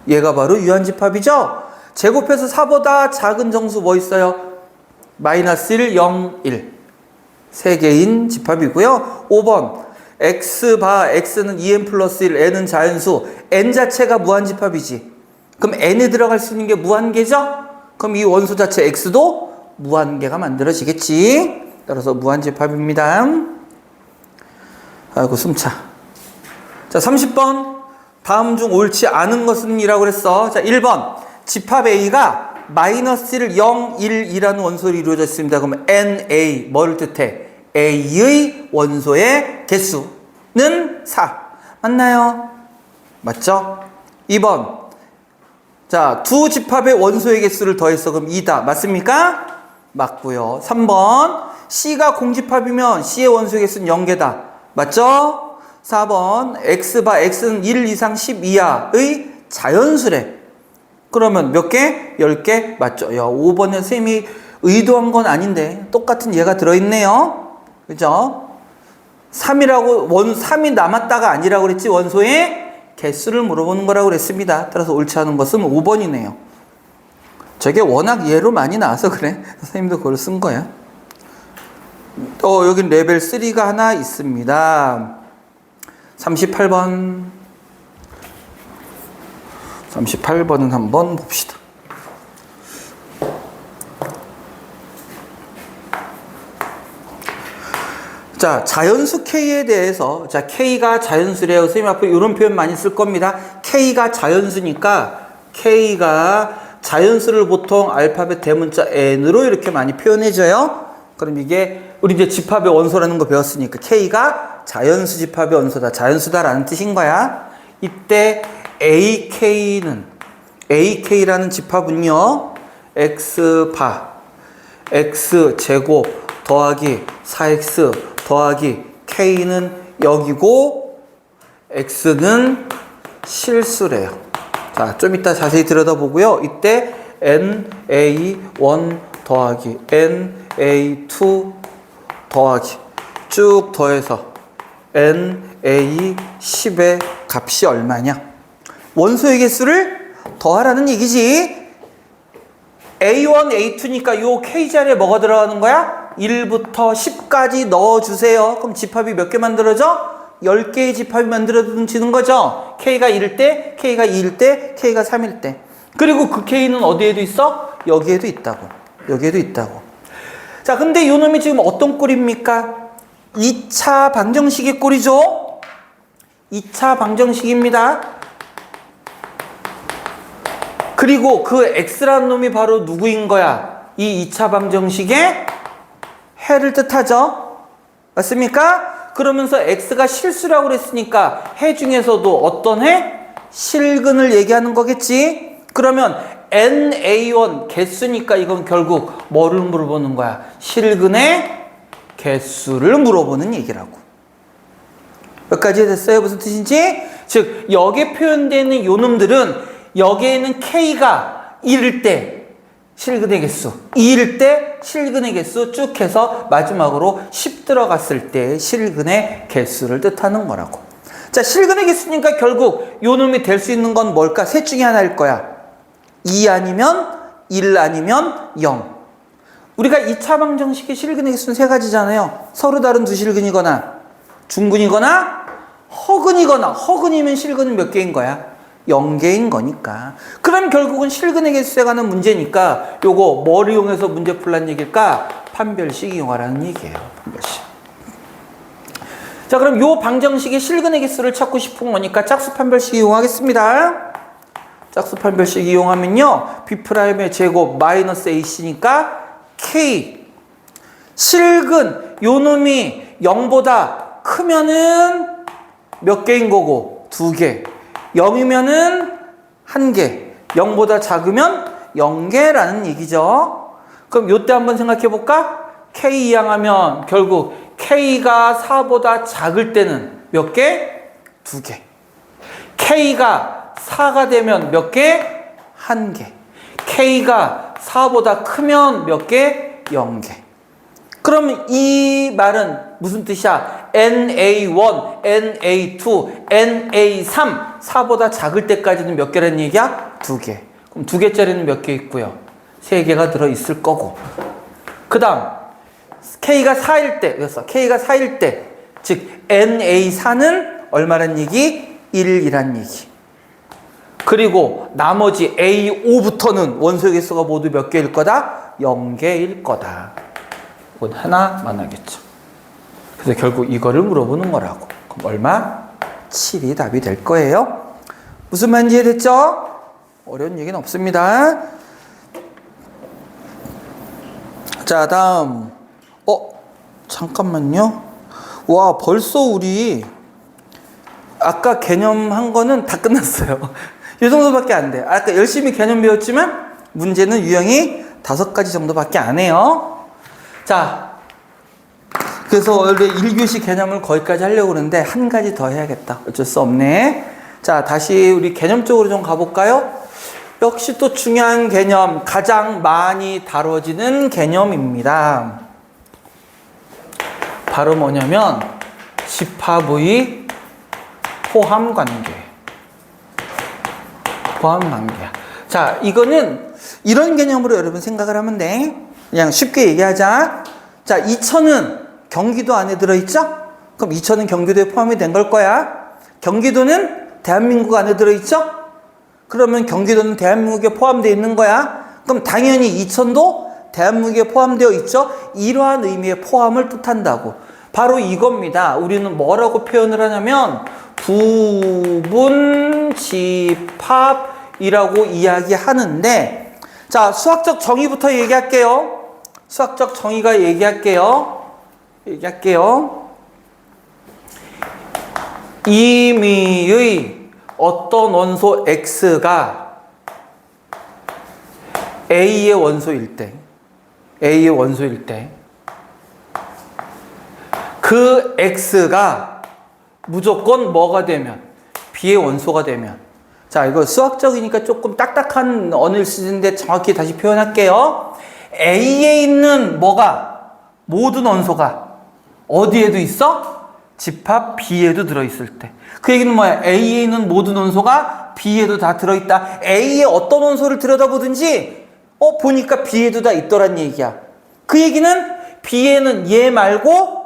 얘가 바로 유한집합이죠. 제곱해서 4보다 작은 정수 뭐 있어요? 마이너스 1, 0, 1 3개인 집합이고요. 5번 x는 2n 플러스 1, n은 자연수 n 자체가 무한집합이지. 그럼 n에 들어갈 수 있는 게 무한계죠? 그럼 이 원소 자체 x도 무한계가 만들어지겠지. 따라서 무한집합입니다. 아이고 숨차. 자, 30번 다음 중 옳지 않은 것은 이라고 그랬어. 자, 1번 집합 A가 마이너스 1, 0, 1, 2라는 원소로 이루어져 있습니다. 그러면 NA 뭐를 뜻해? A의 원소의 개수는 4. 맞나요? 맞죠? 2번 자, 두 집합의 원소의 개수를 더했어. 그럼 2다. 맞습니까? 맞고요. 3번 C가 공집합이면 C의 원소의 개수는 0개다. 맞죠? 4번 X바 X는 1 이상 10 이하의 자연수래. 그러면 몇 개? 10개? 맞죠? 야, 5번에 선생님이 의도한 건 아닌데 똑같은 예가 들어있네요. 그죠? 3이 남았다가 아니라고 그랬지. 원소의 개수를 물어보는 거라고 그랬습니다. 따라서 옳지 않은 것은 5번이네요. 저게 워낙 예로 많이 나와서 그래. 선생님도 그걸 쓴 거야. 여긴 레벨 3가 하나 있습니다. 38번. 38번은 한번 봅시다. 자, 자연수 K에 대해서, 자, K가 자연수래요. 선생님 앞으로 이런 표현 많이 쓸 겁니다. K가 자연수니까, K가 자연수를 보통 알파벳 대문자 N으로 이렇게 많이 표현해줘요. 그럼 이게, 우리 이제 집합의 원소라는 거 배웠으니까, K가 자연수 집합의 원소다, 자연수다라는 뜻인 거야. 이때 AK라는 집합은요, X바, X제곱 더하기 4X 더하기 K는 여기고 X는 실수래요. 자, 좀 이따 자세히 들여다보고요. 이때 NA1 더하기 NA2 더하기 쭉 더해서 NA10의 값이 얼마냐? 원소의 개수를 더하라는 얘기지. A1, A2니까 요 K자리에 뭐가 들어가는 거야? 1부터 10까지 넣어주세요. 그럼 집합이 몇 개 만들어져? 10개의 집합이 만들어지는 거죠. K가 1일 때, K가 2일 때, K가 3일 때. 그리고 그 K는 어디에도 있어? 여기에도 있다고. 여기에도 있다고. 자, 근데 요 놈이 지금 어떤 꼴입니까? 2차 방정식의 꼴이죠? 2차 방정식입니다. 그리고 그 X라는 놈이 바로 누구인 거야? 이 2차 방정식의 해를 뜻하죠? 맞습니까? 그러면서 X가 실수라고 그랬으니까 해 중에서도 어떤 해? 실근을 얘기하는 거겠지? 그러면 NA1 개수니까 이건 결국 뭐를 물어보는 거야? 실근의 개수를 물어보는 얘기라고. 여기까지 됐어요? 무슨 뜻인지? 즉 여기에 표현되는 요 놈들은 여기에는 K가 1일 때 실근의 개수, 2일 때 실근의 개수 쭉 해서 마지막으로 10 들어갔을 때 실근의 개수를 뜻하는 거라고. 자, 실근의 개수니까 결국 요 놈이 될 수 있는 건 뭘까? 셋 중에 하나일 거야. 2 아니면 1 아니면 0. 우리가 2차 방정식의 실근의 개수는 세 가지잖아요. 서로 다른 두 실근이거나 중근이거나 허근이거나, 허근이면 실근은 몇 개인 거야? 0개인 거니까. 그럼 결국은 실근의 개수에 관한 문제니까 요거 뭘 이용해서 문제 풀란 얘기일까? 판별식 이용하라는 얘기예요. 판별식. 자, 그럼 요 방정식의 실근의 개수를 찾고 싶은 거니까 짝수 판별식 이용하겠습니다. 짝수 판별식 이용하면요, B'의 제곱 마이너스 AC니까 K. 실근 요 놈이 0보다 크면은 몇 개인 거고? 2개. 0이면은 1개, 0보다 작으면 0개라는 얘기죠. 그럼 요때 한번 생각해 볼까? K 이항하면 결국 K가 4보다 작을 때는 몇 개? 2개. K가 4가 되면 몇 개? 1개. K가 4보다 크면 몇 개? 0개. 그럼 이 말은 무슨 뜻이야? NA1, NA2, NA3 4보다 작을 때까지는 몇 개라는 얘기야? 2개. 그럼 2개짜리는 몇 개 있고요? 3개가 들어있을 거고. 그 다음 K가 4일 때, 그래서 K가 4일 때, 즉 NA4는 얼마란 얘기? 1이란 얘기. 그리고 나머지 A5부터는 원소의 개수가 모두 몇 개일 거다? 0개일 거다. 이건 하나만 하겠죠. 그래서 결국 이거를 물어보는 거라고. 그럼 얼마? 7이 답이 될 거예요. 무슨 말인지 이해됐죠? 어려운 얘기는 없습니다. 자, 다음. 잠깐만요. 와, 벌써 우리 아까 개념 한 거는 다 끝났어요. 이 정도밖에 안 돼. 아까 열심히 개념 배웠지만 문제는 유형이 5가지 정도밖에 안 해요. 자, 그래서 원래 1교시 개념을 거기까지 하려고 그러는데 한 가지 더 해야겠다. 어쩔 수 없네. 자, 다시 우리 개념 쪽으로 좀 가볼까요? 역시 또 중요한 개념, 가장 많이 다뤄지는 개념입니다. 바로 뭐냐면 집합의 포함관계. 포함관계야. 자, 이거는 이런 개념으로 여러분 생각을 하면 돼. 그냥 쉽게 얘기하자. 자, 2천은 경기도 안에 들어있죠? 그럼 2천은 경기도에 포함이 된 걸 거야. 경기도는 대한민국 안에 들어있죠? 그러면 경기도는 대한민국에 포함되어 있는 거야. 그럼 당연히 2천도 대한민국에 포함되어 있죠? 이러한 의미의 포함을 뜻한다고. 바로 이겁니다. 우리는 뭐라고 표현을 하냐면 부분집합이라고 이야기하는데, 자, 수학적 정의부터 얘기할게요. 수학적 정의가 얘기할게요. 임의의 어떤 원소 x가 a의 원소일 때, 그 x가 무조건 뭐가 되면, b의 원소가 되면. 자, 이거 수학적이니까 조금 딱딱한 언어를 쓰는데 정확히 다시 표현할게요. a에 있는 뭐가, 모든 원소가 어디에도 있어? 집합 B에도 들어있을 때. 그 얘기는 뭐야? A에 있는 모든 원소가 B에도 다 들어있다. A의 어떤 원소를 들여다보든지 보니까 B에도 다 있더란 얘기야. 그 얘기는 B에는 얘 말고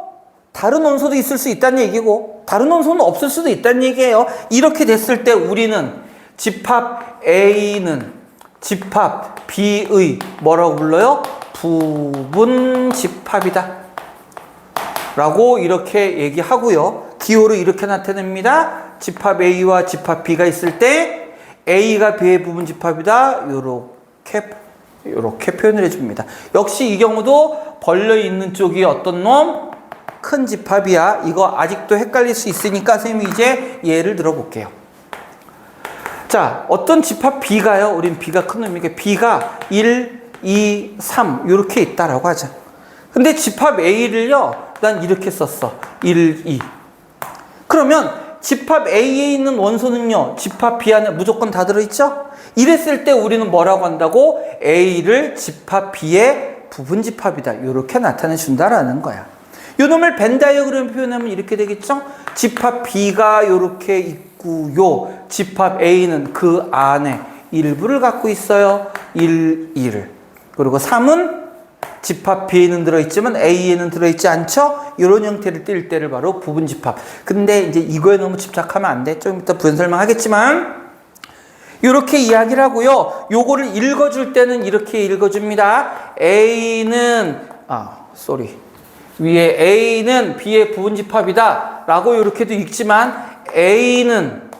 다른 원소도 있을 수 있다는 얘기고, 다른 원소는 없을 수도 있다는 얘기예요. 이렇게 됐을 때 우리는 집합 A는 집합 B의 뭐라고 불러요? 부분집합이다 라고 이렇게 얘기하고요. 기호를 이렇게 나타냅니다. 집합 A와 집합 B가 있을 때 A가 B의 부분집합이다. 요렇게 표현을 해줍니다. 역시 이 경우도 벌려있는 쪽이 어떤 놈? 큰 집합이야. 이거 아직도 헷갈릴 수 있으니까 선생님이 이제 예를 들어볼게요. 자, 어떤 집합 B가요? 우린 B가 큰 놈이니까 B가 1, 2, 3 이렇게 있다라고 하자. 근데 집합 A를요, 난 이렇게 썼어. 1, 2. 그러면 집합 A에 있는 원소는요, 집합 B 안에 무조건 다 들어있죠? 이랬을 때 우리는 뭐라고 한다고? A를 집합 B의 부분집합이다. 이렇게 나타내준다라는 거야. 요 놈을 벤 다이어그램 표현하면 이렇게 되겠죠? 집합 B가 이렇게 있고요. 집합 A는 그 안에 일부를 갖고 있어요. 1, 2를. 그리고 3은 집합 B에는 들어있지만 A에는 들어있지 않죠? 이런 형태를 띌 때를 바로 부분집합. 근데 이제 이거에 너무 집착하면 안 돼. 좀 이따 부연 설명하겠지만, 이렇게 이야기를 하고요. 요거를 읽어줄 때는 이렇게 읽어줍니다. 위에 A는 B의 부분집합이다 라고 이렇게도 읽지만, A는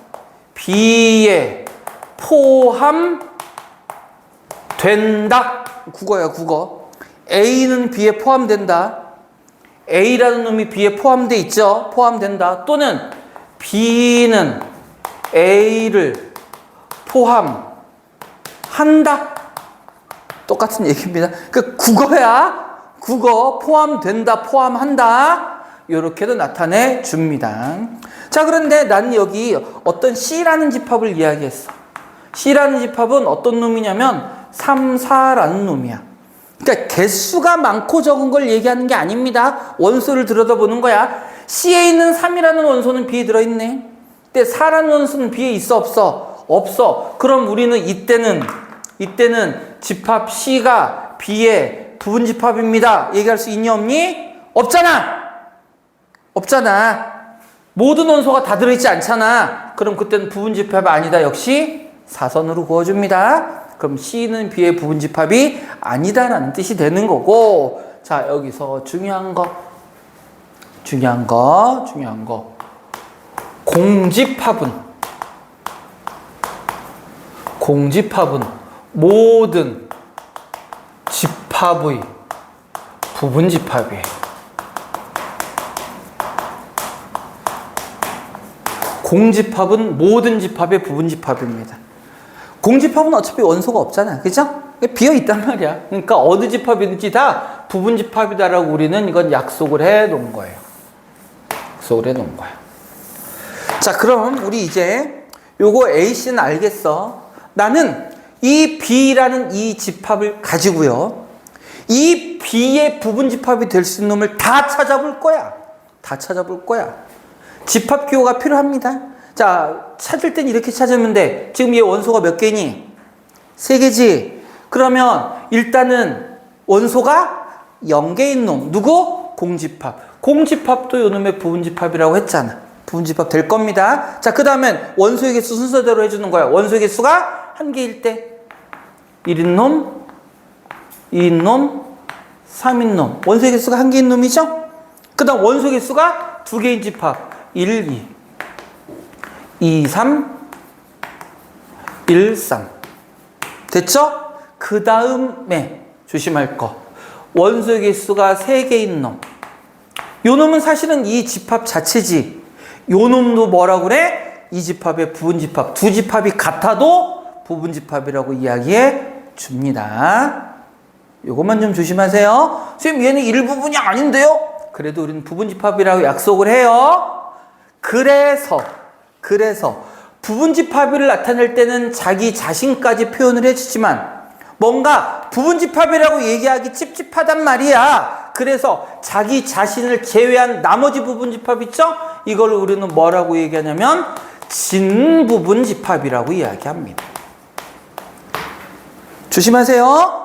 B에 포함된다. 국어야, 국어. A는 B에 포함된다. A라는 놈이 B에 포함되어 있죠. 포함된다. 또는 B는 A를 포함한다. 똑같은 얘기입니다. 그 국어야. 국어. 포함된다. 포함한다. 이렇게도 나타내 줍니다. 자, 그런데 난 여기 어떤 C라는 집합을 이야기했어. C라는 집합은 어떤 놈이냐면 3, 4라는 놈이야. 그러니까 개수가 많고 적은 걸 얘기하는 게 아닙니다. 원소를 들여다보는 거야. C에 있는 3이라는 원소는 B에 들어있네. 근데 4라는 원소는 B에 있어, 없어? 없어. 그럼 우리는 이때는 집합 C가 B의 부분집합입니다. 얘기할 수 있니, 없니? 없잖아. 모든 원소가 다 들어있지 않잖아. 그럼 그때는 부분집합이 아니다. 역시 사선으로 그어줍니다. 그럼 C는 B의 부분집합이 아니다라는 뜻이 되는 거고, 자, 여기서 중요한 거. 공집합은 모든 집합의 부분집합이에요. 공집합은 모든 집합의 부분집합입니다. 공집합은 어차피 원소가 없잖아. 그죠? 비어 있단 말이야. 그러니까 어느 집합이든지 다 부분 집합이다라고 우리는 이건 약속을 해 놓은 거예요. 약속을 해 놓은 거야. 자, 그럼 우리 이제 요거 AC는 알겠어. 나는 이 B라는 이 집합을 가지고요. 이 B의 부분 집합이 될 수 있는 놈을 다 찾아볼 거야. 다 찾아볼 거야. 집합 기호가 필요합니다. 자, 찾을 땐 이렇게 찾으면 돼. 지금 얘 원소가 몇 개니? 3개지. 그러면 일단은 원소가 0개인 놈. 누구? 공집합. 공집합도 요 놈의 부분집합이라고 했잖아. 부분집합 될 겁니다. 자, 그 다음엔 원소의 개수 순서대로 해주는 거야. 원소의 개수가 1개일 때 1인 놈, 2인 놈, 3인 놈. 원소의 개수가 1개인 놈이죠? 그 다음 원소의 개수가 2개인 집합. 1, 2, 2, 3, 1, 3. 됐죠? 그 다음에 조심할 거. 원소의 개수가 3개인 놈. 요 놈은 사실은 이 집합 자체지. 요 놈도 뭐라고 그래? 이 집합의 부분집합. 두 집합이 같아도 부분집합이라고 이야기해 줍니다. 요것만 좀 조심하세요. 선생님, 얘는 일부분이 아닌데요? 그래도 우리는 부분집합이라고 약속을 해요. 그래서 부분집합을 나타낼 때는 자기 자신까지 표현을 해주지만 뭔가 부분집합이라고 얘기하기 찝찝하단 말이야. 그래서 자기 자신을 제외한 나머지 부분집합 있죠? 이걸 우리는 뭐라고 얘기하냐면 진부분집합이라고 이야기합니다. 조심하세요.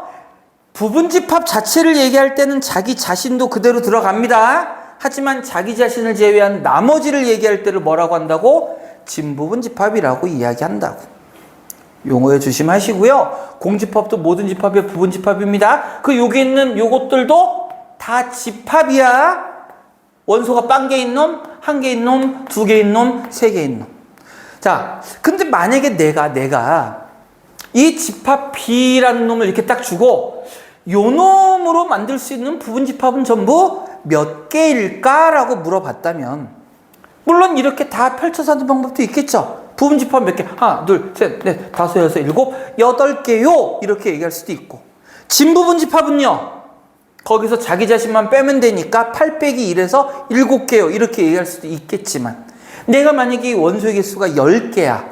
부분집합 자체를 얘기할 때는 자기 자신도 그대로 들어갑니다. 하지만 자기 자신을 제외한 나머지를 얘기할 때를 뭐라고 한다고? 진부분집합이라고 이야기한다고. 용어에 조심하시고요. 공집합도 모든 집합의 부분집합입니다. 그 여기 있는 요것들도 다 집합이야. 원소가 0개인 놈, 1개인 놈, 2개인 놈, 3개인 놈. 자, 근데 만약에 내가 이 집합 B라는 놈을 이렇게 딱 주고 요 놈으로 만들 수 있는 부분집합은 전부 몇 개일까라고 물어봤다면 물론 이렇게 다 펼쳐서 하는 방법도 있겠죠. 부분집합 몇 개? 하나, 둘, 셋, 넷, 다섯, 여섯, 일곱, 8개요. 이렇게 얘기할 수도 있고. 진부분집합은요. 거기서 자기 자신만 빼면 되니까 8 빼기 1에서 7개요. 이렇게 얘기할 수도 있겠지만 내가 만약에 원소의 개수가 10개야.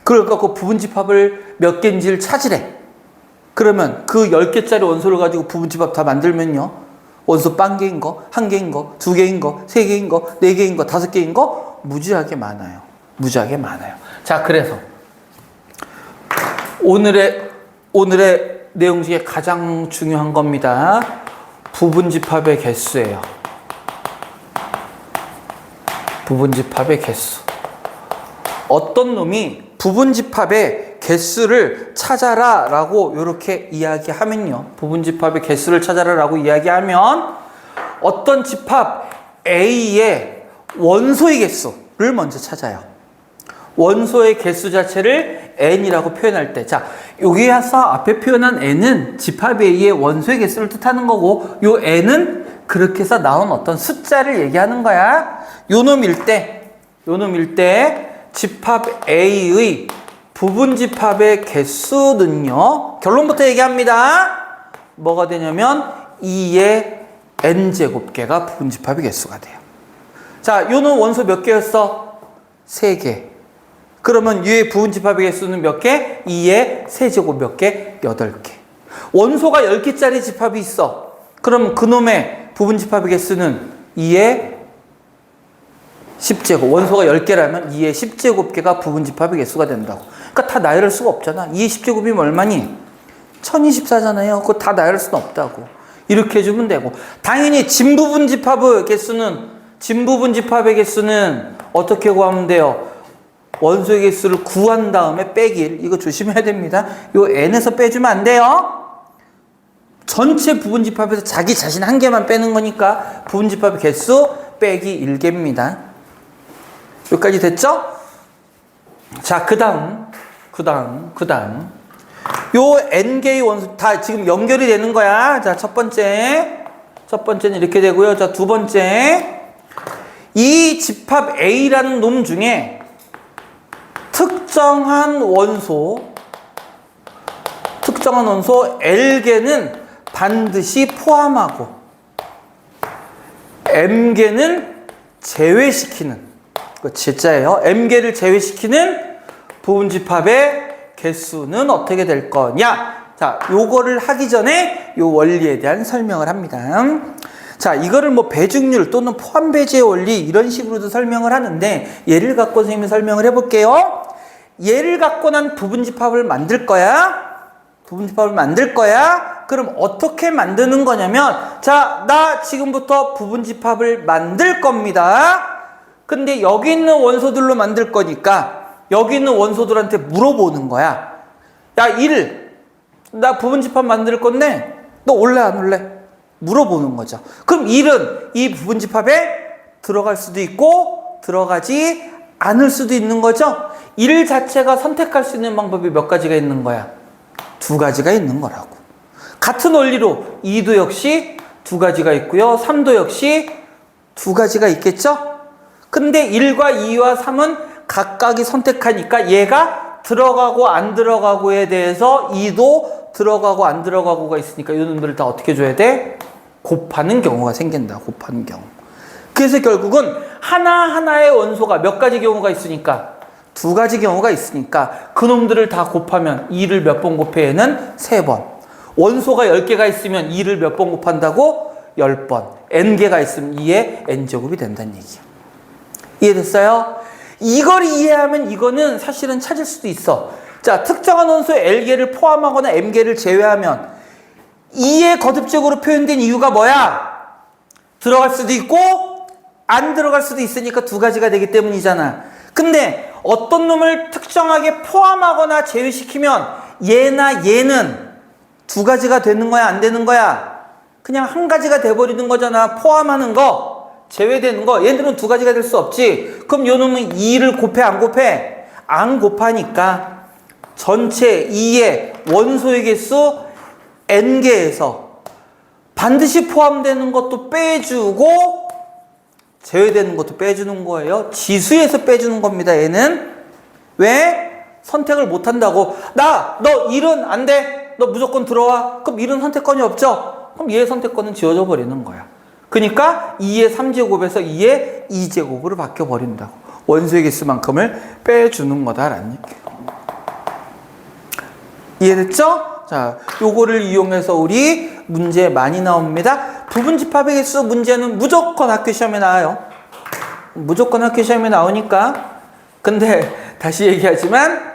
그걸 갖고 부분집합을 몇 개인지를 찾으래. 그러면 그 10개짜리 원소를 가지고 부분집합 다 만들면요. 원소 0개인 거, 1개인 거, 2개인 거, 3개인 거, 4개인 거, 5개인 거 무지하게 많아요. 무지하게 많아요. 자, 그래서 오늘의 내용 중에 가장 중요한 겁니다. 부분집합의 개수예요. 부분집합의 개수. 어떤 놈이 부분집합의 개수를 찾아라 라고 이렇게 이야기하면요. 부분집합의 개수를 찾아라 라고 이야기하면 어떤 집합 A의 원소의 개수를 먼저 찾아요. 원소의 개수 자체를 n이라고 표현할 때, 자, 여기에서 앞에 표현한 n은 집합 A의 원소의 개수를 뜻하는 거고, 요 n은 그렇게 해서 나온 어떤 숫자를 얘기하는 거야. 요 놈일 때 집합 A의 부분집합의 개수는요, 결론부터 얘기합니다. 뭐가 되냐면 2의 n제곱개가 부분집합의 개수가 돼요. 자, 요 놈 원소 몇 개였어? 3개. 그러면 얘의 부분집합의 개수는 몇 개? 2의 세제곱 몇 개? 8개. 원소가 10개짜리 집합이 있어. 그럼 그놈의 부분집합의 개수는 2의 10제곱. 원소가 10개라면 2의 10제곱개가 부분집합의 개수가 된다고. 그러니까 다 나열할 수가 없잖아. 2의 10제곱이면 얼마니? 1024잖아요. 그거 다 나열할 수는 없다고. 이렇게 해주면 되고. 당연히 진부분집합의 개수는 어떻게 구하면 돼요? 원소의 개수를 구한 다음에 빼기 1. 이거 조심해야 됩니다. 요 n에서 빼주면 안 돼요. 전체 부분집합에서 자기 자신 한 개만 빼는 거니까 부분집합의 개수 빼기 1개입니다. 여기까지 됐죠? 자, 그 다음 요 n개의 원소 다 지금 연결이 되는 거야. 자, 첫 번째는 이렇게 되고요. 자, 두 번째, 이 집합 A라는 놈 중에 특정한 특정한 원소 L개는 반드시 포함하고 M개는 제외시키는, 그 Z자예요. M개를 제외시키는 부분집합의 개수는 어떻게 될 거냐? 자, 요거를 하기 전에 요 원리에 대한 설명을 합니다. 자, 이거를 뭐 배중률 또는 포함 배제의 원리 이런 식으로도 설명을 하는데, 예를 갖고 선생님이 설명을 해볼게요. 얘를 갖고 난 부분집합을 만들 거야. 부분집합을 만들 거야. 그럼 어떻게 만드는 거냐면, 자, 나 지금부터 부분집합을 만들 겁니다. 근데 여기 있는 원소들로 만들 거니까 여기 있는 원소들한테 물어보는 거야. 야, 1, 나 부분집합 만들 건데 너 올래 안 올래? 물어보는 거죠. 그럼 1은 이 부분집합에 들어갈 수도 있고 들어가지 않을 수도 있는 거죠. 1 자체가 선택할 수 있는 방법이 몇 가지가 있는 거야? 2가지가 있는 거라고. 같은 원리로 2도 역시 2가지가 있고요. 3도 역시 2가지가 있겠죠? 근데 1과 2와 3은 각각이 선택하니까 얘가 들어가고 안 들어가고에 대해서 2도 들어가고 안 들어가고가 있으니까 이 놈들을 다 어떻게 줘야 돼? 곱하는 경우가 생긴다. 곱하는 경우. 그래서 결국은 하나하나의 원소가 몇 가지 경우가 있으니까 2가지 경우가 있으니까 그 놈들을 다 곱하면 2를 몇 번 곱해? 얘는 3번. 원소가 10개가 있으면 2를 몇 번 곱한다고? 10번. n개가 있으면 2의 n제곱이 된다는 얘기야. 이해됐어요? 이걸 이해하면 이거는 사실은 찾을 수도 있어. 자, 특정한 원소의 L개를 포함하거나 M개를 제외하면 2의 거듭적으로 표현된 이유가 뭐야? 들어갈 수도 있고 안 들어갈 수도 있으니까 2가지가 되기 때문이잖아. 근데 어떤 놈을 특정하게 포함하거나 제외시키면 얘나 얘는 2가지가 되는 거야, 안 되는 거야? 그냥 1가지가 돼버리는 거잖아. 포함하는 거, 제외되는 거. 얘들은 2가지가 될 수 없지. 그럼 요 놈은 2를 곱해, 안 곱해? 안 곱하니까 전체 2의 원소의 개수 n개에서 반드시 포함되는 것도 빼주고 제외되는 것도 빼주는 거예요. 지수에서 빼주는 겁니다. 얘는 왜? 선택을 못한다고. 너 1은 안 돼. 너 무조건 들어와. 그럼 1은 선택권이 없죠. 그럼 얘의 선택권은 지워져 버리는 거야. 그러니까 2의 3제곱에서 2의 2제곱으로 바뀌어버린다고. 원소의 개수만큼을 빼주는 거다라는 얘기예요. 이해됐죠? 자, 요거를 이용해서 우리 문제 많이 나옵니다. 부분집합의 개수 문제는 무조건 학교 시험에 나와요. 무조건 학교 시험에 나오니까. 근데 다시 얘기하지만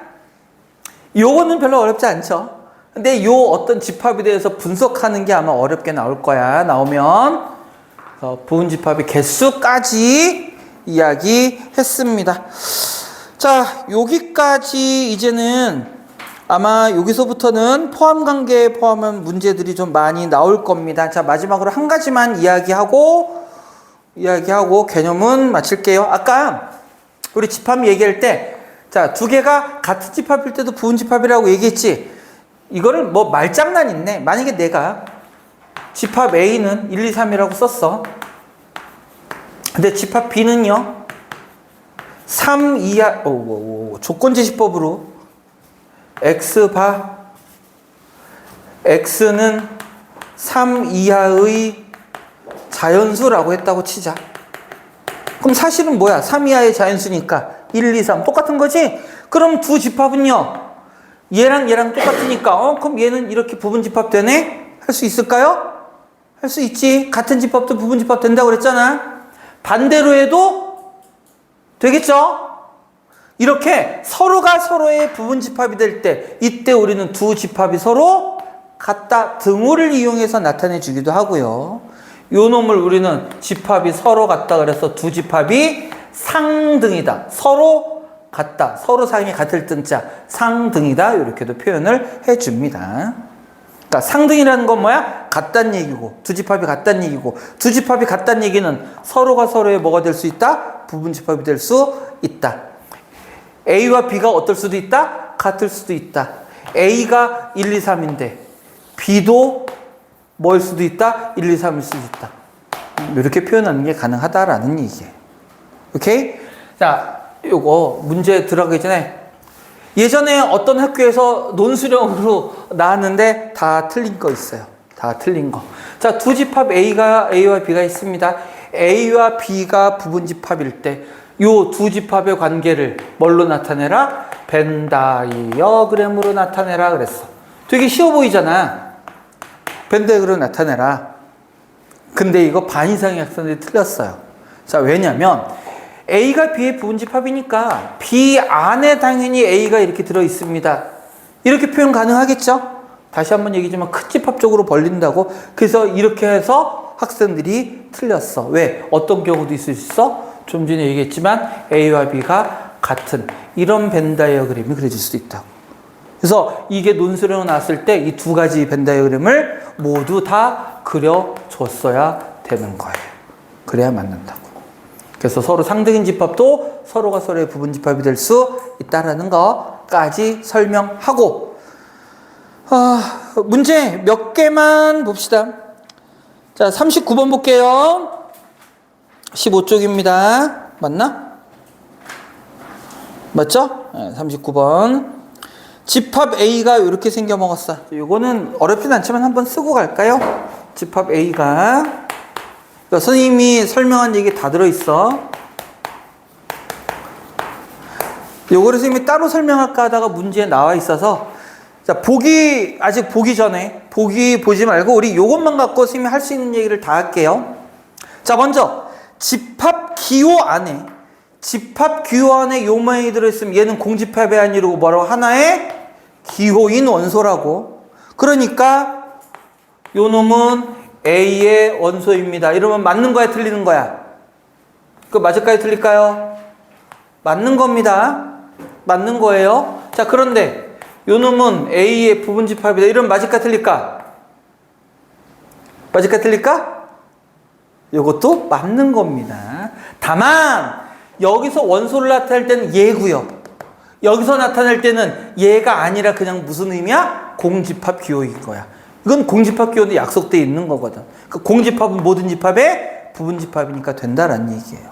요거는 별로 어렵지 않죠. 근데 요 어떤 집합에 대해서 분석하는 게 아마 어렵게 나올 거야. 나오면 부분집합의 개수까지 이야기했습니다. 자, 여기까지 이제는 아마 여기서부터는 포함관계에 포함한 문제들이 좀 많이 나올 겁니다. 자, 마지막으로 한 가지만 이야기하고 개념은 마칠게요. 아까 우리 집합 얘기할 때, 자, 2개가 같은 집합일 때도 부분집합이라고 얘기했지. 이거를 뭐 말장난 있네. 만약에 내가 집합 A는 1, 2, 3이라고 썼어. 근데 집합 B는요, 3 이하, 조건제시법으로 X는 3 이하의 자연수라고 했다고 치자. 그럼 사실은 뭐야? 3 이하의 자연수니까 1, 2, 3 똑같은 거지? 그럼 두 집합은요, 얘랑 얘랑 똑같으니까 그럼 얘는 이렇게 부분집합 되네? 할 수 있을까요? 할 수 있지. 같은 집합도 부분집합 된다고 그랬잖아. 반대로 해도 되겠죠? 이렇게 서로가 서로의 부분집합이 될 때, 이때 우리는 두 집합이 서로 같다 등호를 이용해서 나타내 주기도 하고요. 요 놈을 우리는 집합이 서로 같다 그래서 두 집합이 상등이다. 서로 같다. 서로 상이 같을 등자 상등이다. 이렇게도 표현을 해줍니다. 그러니까 상등이라는 건 뭐야? 같다는 얘기고, 두 집합이 같다는 얘기고, 두 집합이 같다는 얘기는 서로가 서로의 뭐가 될 수 있다? 부분집합이 될 수 있다. A와 B가 어떨 수도 있다? 같을 수도 있다. A가 1, 2, 3인데 B도 뭐일 수도 있다? 1, 2, 3일 수도 있다. 이렇게 표현하는 게 가능하다라는 얘기예요. 오케이? 자, 요거 문제 들어가기 전에 예전에 어떤 학교에서 논술형으로 나왔는데 다 틀린 거 있어요. 다 틀린 거. 자, 두 집합 A와 B가 있습니다. A와 B가 부분집합일 때 요 두 집합의 관계를 뭘로 나타내라? 벤 다이어그램으로 나타내라 그랬어. 되게 쉬워 보이잖아. 벤 다이어그램으로 나타내라. 근데 이거 반 이상의 학생들이 틀렸어요. 자, 왜냐면 A가 B의 부분집합이니까 B 안에 당연히 A가 이렇게 들어있습니다. 이렇게 표현 가능하겠죠? 다시 한번 얘기지만 큰 집합적으로 벌린다고. 그래서 이렇게 해서 학생들이 틀렸어. 왜? 어떤 경우도 있을 수 있어? 좀 전에 얘기했지만 A와 B가 같은 이런 벤 다이어그램이 그려질 수도 있다고. 그래서 이게 논술형으로 나왔을 때 이 두 가지 벤 다이어그램을 모두 다 그려줬어야 되는 거예요. 그래야 맞는다고. 그래서 서로 상등인 집합도 서로가 서로의 부분 집합이 될 수 있다라는 거까지 설명하고, 문제 몇 개만 봅시다. 자, 39번 볼게요. 15쪽입니다. 맞나? 맞죠? 네, 39번. 집합 A가 이렇게 생겨 먹었어. 이거는 어렵진 않지만 한번 쓰고 갈까요? 집합 A가. 그러니까 선생님이 설명한 얘기 다 들어있어. 요거를 선생님이 따로 설명할까 하다가 문제에 나와 있어서, 자, 아직 보기 전에, 보지 말고 우리 요것만 갖고 선생님이 할 수 있는 얘기를 다 할게요. 자, 먼저, 집합 기호 안에 요 모양이 들어있으면 얘는 공집합이 아니고 뭐라고? 하나의 기호인 원소라고. 그러니까 요 놈은 A의 원소입니다. 이러면 맞는 거야, 틀리는 거야? 그거 맞을까요, 틀릴까요? 맞는 겁니다. 맞는 거예요. 자, 그런데 요 놈은 A의 부분집합이다. 이러면 맞을까, 틀릴까? 맞을까, 틀릴까? 요것도 맞는 겁니다. 다만 여기서 원소를 나타낼 때는 얘고요. 여기서 나타낼 때는 얘가 아니라 그냥 무슨 의미야? 공집합 기호인 거야. 이건 공집합 기호는 약속되어 있는 거거든. 그러니까 공집합은 모든 집합의 부분집합이니까 된다라는 얘기예요.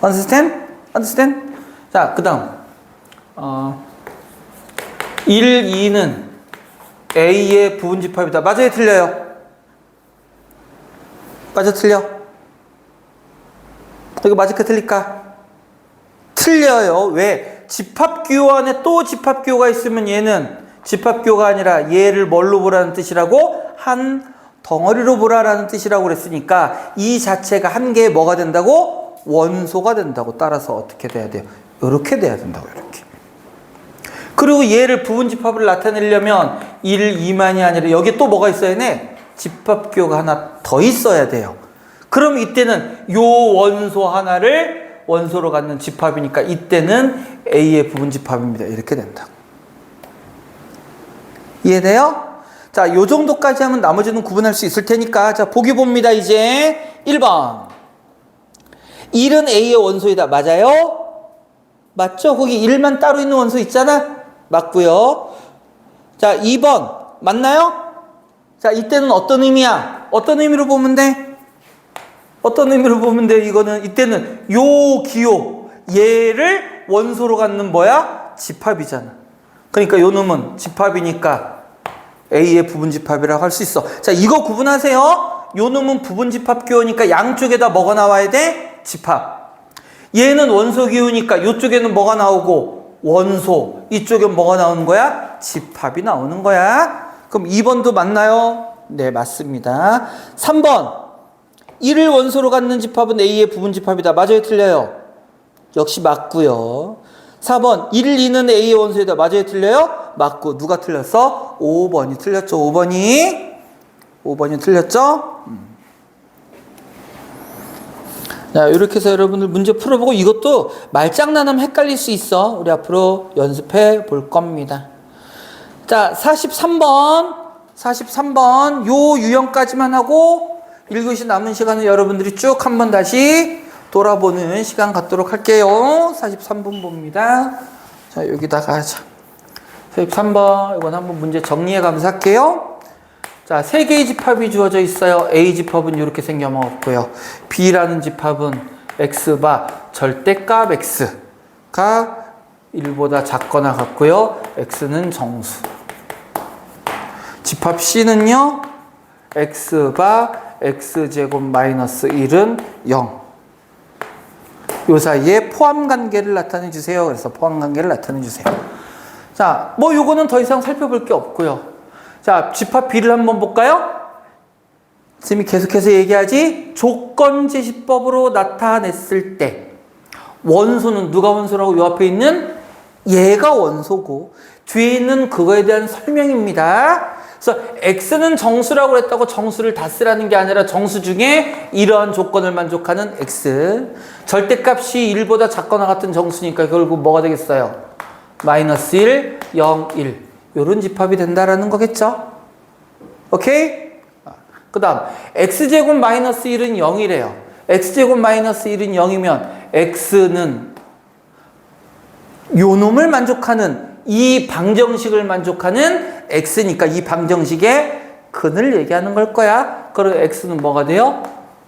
Understand? Understand? 자, 그 다음 1, 2는 A의 부분집합이다. 맞아요, 틀려요? 맞아, 틀려? 이거 맞을까, 틀릴까? 틀려요. 왜? 집합기호 안에 또 집합기호가 있으면 얘는 집합기호가 아니라 얘를 뭘로 보라는 뜻이라고? 한 덩어리로 보라라는 뜻이라고 그랬으니까 이 자체가 한 개의 뭐가 된다고? 원소가 된다고. 따라서 어떻게 돼야 돼요? 이렇게 돼야 된다고, 이렇게. 그리고 얘를 부분집합을 나타내려면 1, 2만이 아니라 여기 또 뭐가 있어야 돼? 집합기호가 하나 더 있어야 돼요. 그럼 이때는 요 원소 하나를 원소로 갖는 집합이니까 이때는 A의 부분집합입니다. 이렇게 된다. 이해돼요? 자, 요 정도까지 하면 나머지는 구분할 수 있을 테니까. 자, 보기 봅니다. 이제 1번. 1은 A의 원소이다. 맞아요? 맞죠? 거기 1만 따로 있는 원소 있잖아? 맞고요. 자, 2번. 맞나요? 자, 이때는 어떤 의미야? 어떤 의미로 보면 돼? 어떤 의미로 보면 돼? 이때는 요 기호, 얘를 원소로 갖는 뭐야? 집합이잖아. 그러니까 요 놈은 집합이니까 A의 부분집합이라고 할 수 있어. 자, 이거 구분하세요. 요 놈은 부분집합 기호니까 양쪽에다 뭐가 나와야 돼? 집합. 얘는 원소 기호니까 요쪽에는 뭐가 나오고? 원소. 이쪽엔 뭐가 나오는 거야? 집합이 나오는 거야. 그럼 2번도 맞나요? 네, 맞습니다. 3번. 1을 원소로 갖는 집합은 A의 부분집합이다. 맞아요, 틀려요? 역시 맞고요. 4번. 1, 2는 A의 원소이다. 맞아요, 틀려요? 맞고. 누가 틀렸어? 5번이 틀렸죠. 5번이 틀렸죠? 자, 이렇게 해서 여러분들 문제 풀어보고 이것도 말장난하면 헷갈릴 수 있어. 우리 앞으로 연습해 볼 겁니다. 자, 43번 요 유형까지만 하고 1교시 남은 시간은 여러분들이 쭉 한번 다시 돌아보는 시간 갖도록 할게요. 43번 봅니다. 자, 여기다가 43번 이건 한번 문제 정리해 가면서 할게요. 자, 세 개의 집합이 주어져 있어요. A 집합은 이렇게 생겨 먹었고요. B라는 집합은 X바 절대값 X가 1보다 작거나 같고요. x는 정수. 집합 C는요. x바 x제곱 마이너스 1은 0. 요 사이에 포함관계를 나타내 주세요. 그래서 포함관계를 나타내 주세요. 자, 뭐 요거는 더 이상 살펴볼 게 없고요. 자, 집합 B를 한번 볼까요? 선생님이 계속해서 얘기하지. 조건제시법으로 나타냈을 때 원소는 누가 원소라고 요 앞에 있는 얘가 원소고 뒤에 있는 그거에 대한 설명입니다. 그래서 x는 정수라고 했다고 정수를 다 쓰라는 게 아니라 정수 중에 이러한 조건을 만족하는 x. 절대값이 1보다 작거나 같은 정수니까 결국 뭐가 되겠어요? 마이너스 1, 0, 1. 요런 집합이 된다라는 거겠죠? 오케이? 그 다음 x제곱 마이너스 1은 0이래요. x제곱 마이너스 1은 0이면 x는 요 놈을 만족하는 이 방정식을 만족하는 x니까 이 방정식의 근을 얘기하는 걸 거야. 그리고 x는 뭐가 돼요?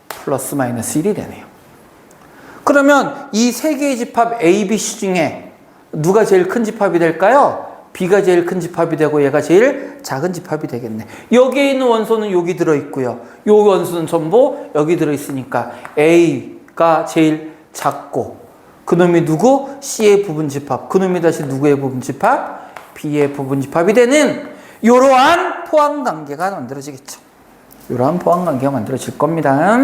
플러스 마이너스 1이 되네요. 그러면 이 세 개의 집합 A, B, C 중에 누가 제일 큰 집합이 될까요? B가 제일 큰 집합이 되고 얘가 제일 작은 집합이 되겠네. 여기에 있는 원소는 여기 들어있고요. 요 원소는 전부 여기 들어있으니까 A가 제일 작고 그놈이 누구? C의 부분집합. 그놈이 다시 누구의 부분집합? B의 부분집합이 되는 이러한 포함관계가 만들어지겠죠. 이러한 포함관계가 만들어질 겁니다.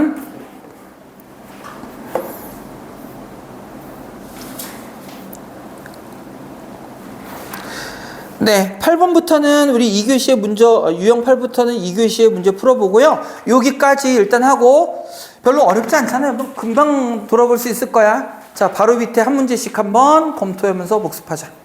네, 8번부터는 우리 2교시의 문제, 유형 8부터는 2교시의 문제 풀어보고요. 여기까지 일단 하고 별로 어렵지 않잖아요. 금방 돌아볼 수 있을 거야. 자, 바로 밑에 한 문제씩 한번 검토하면서 복습하자.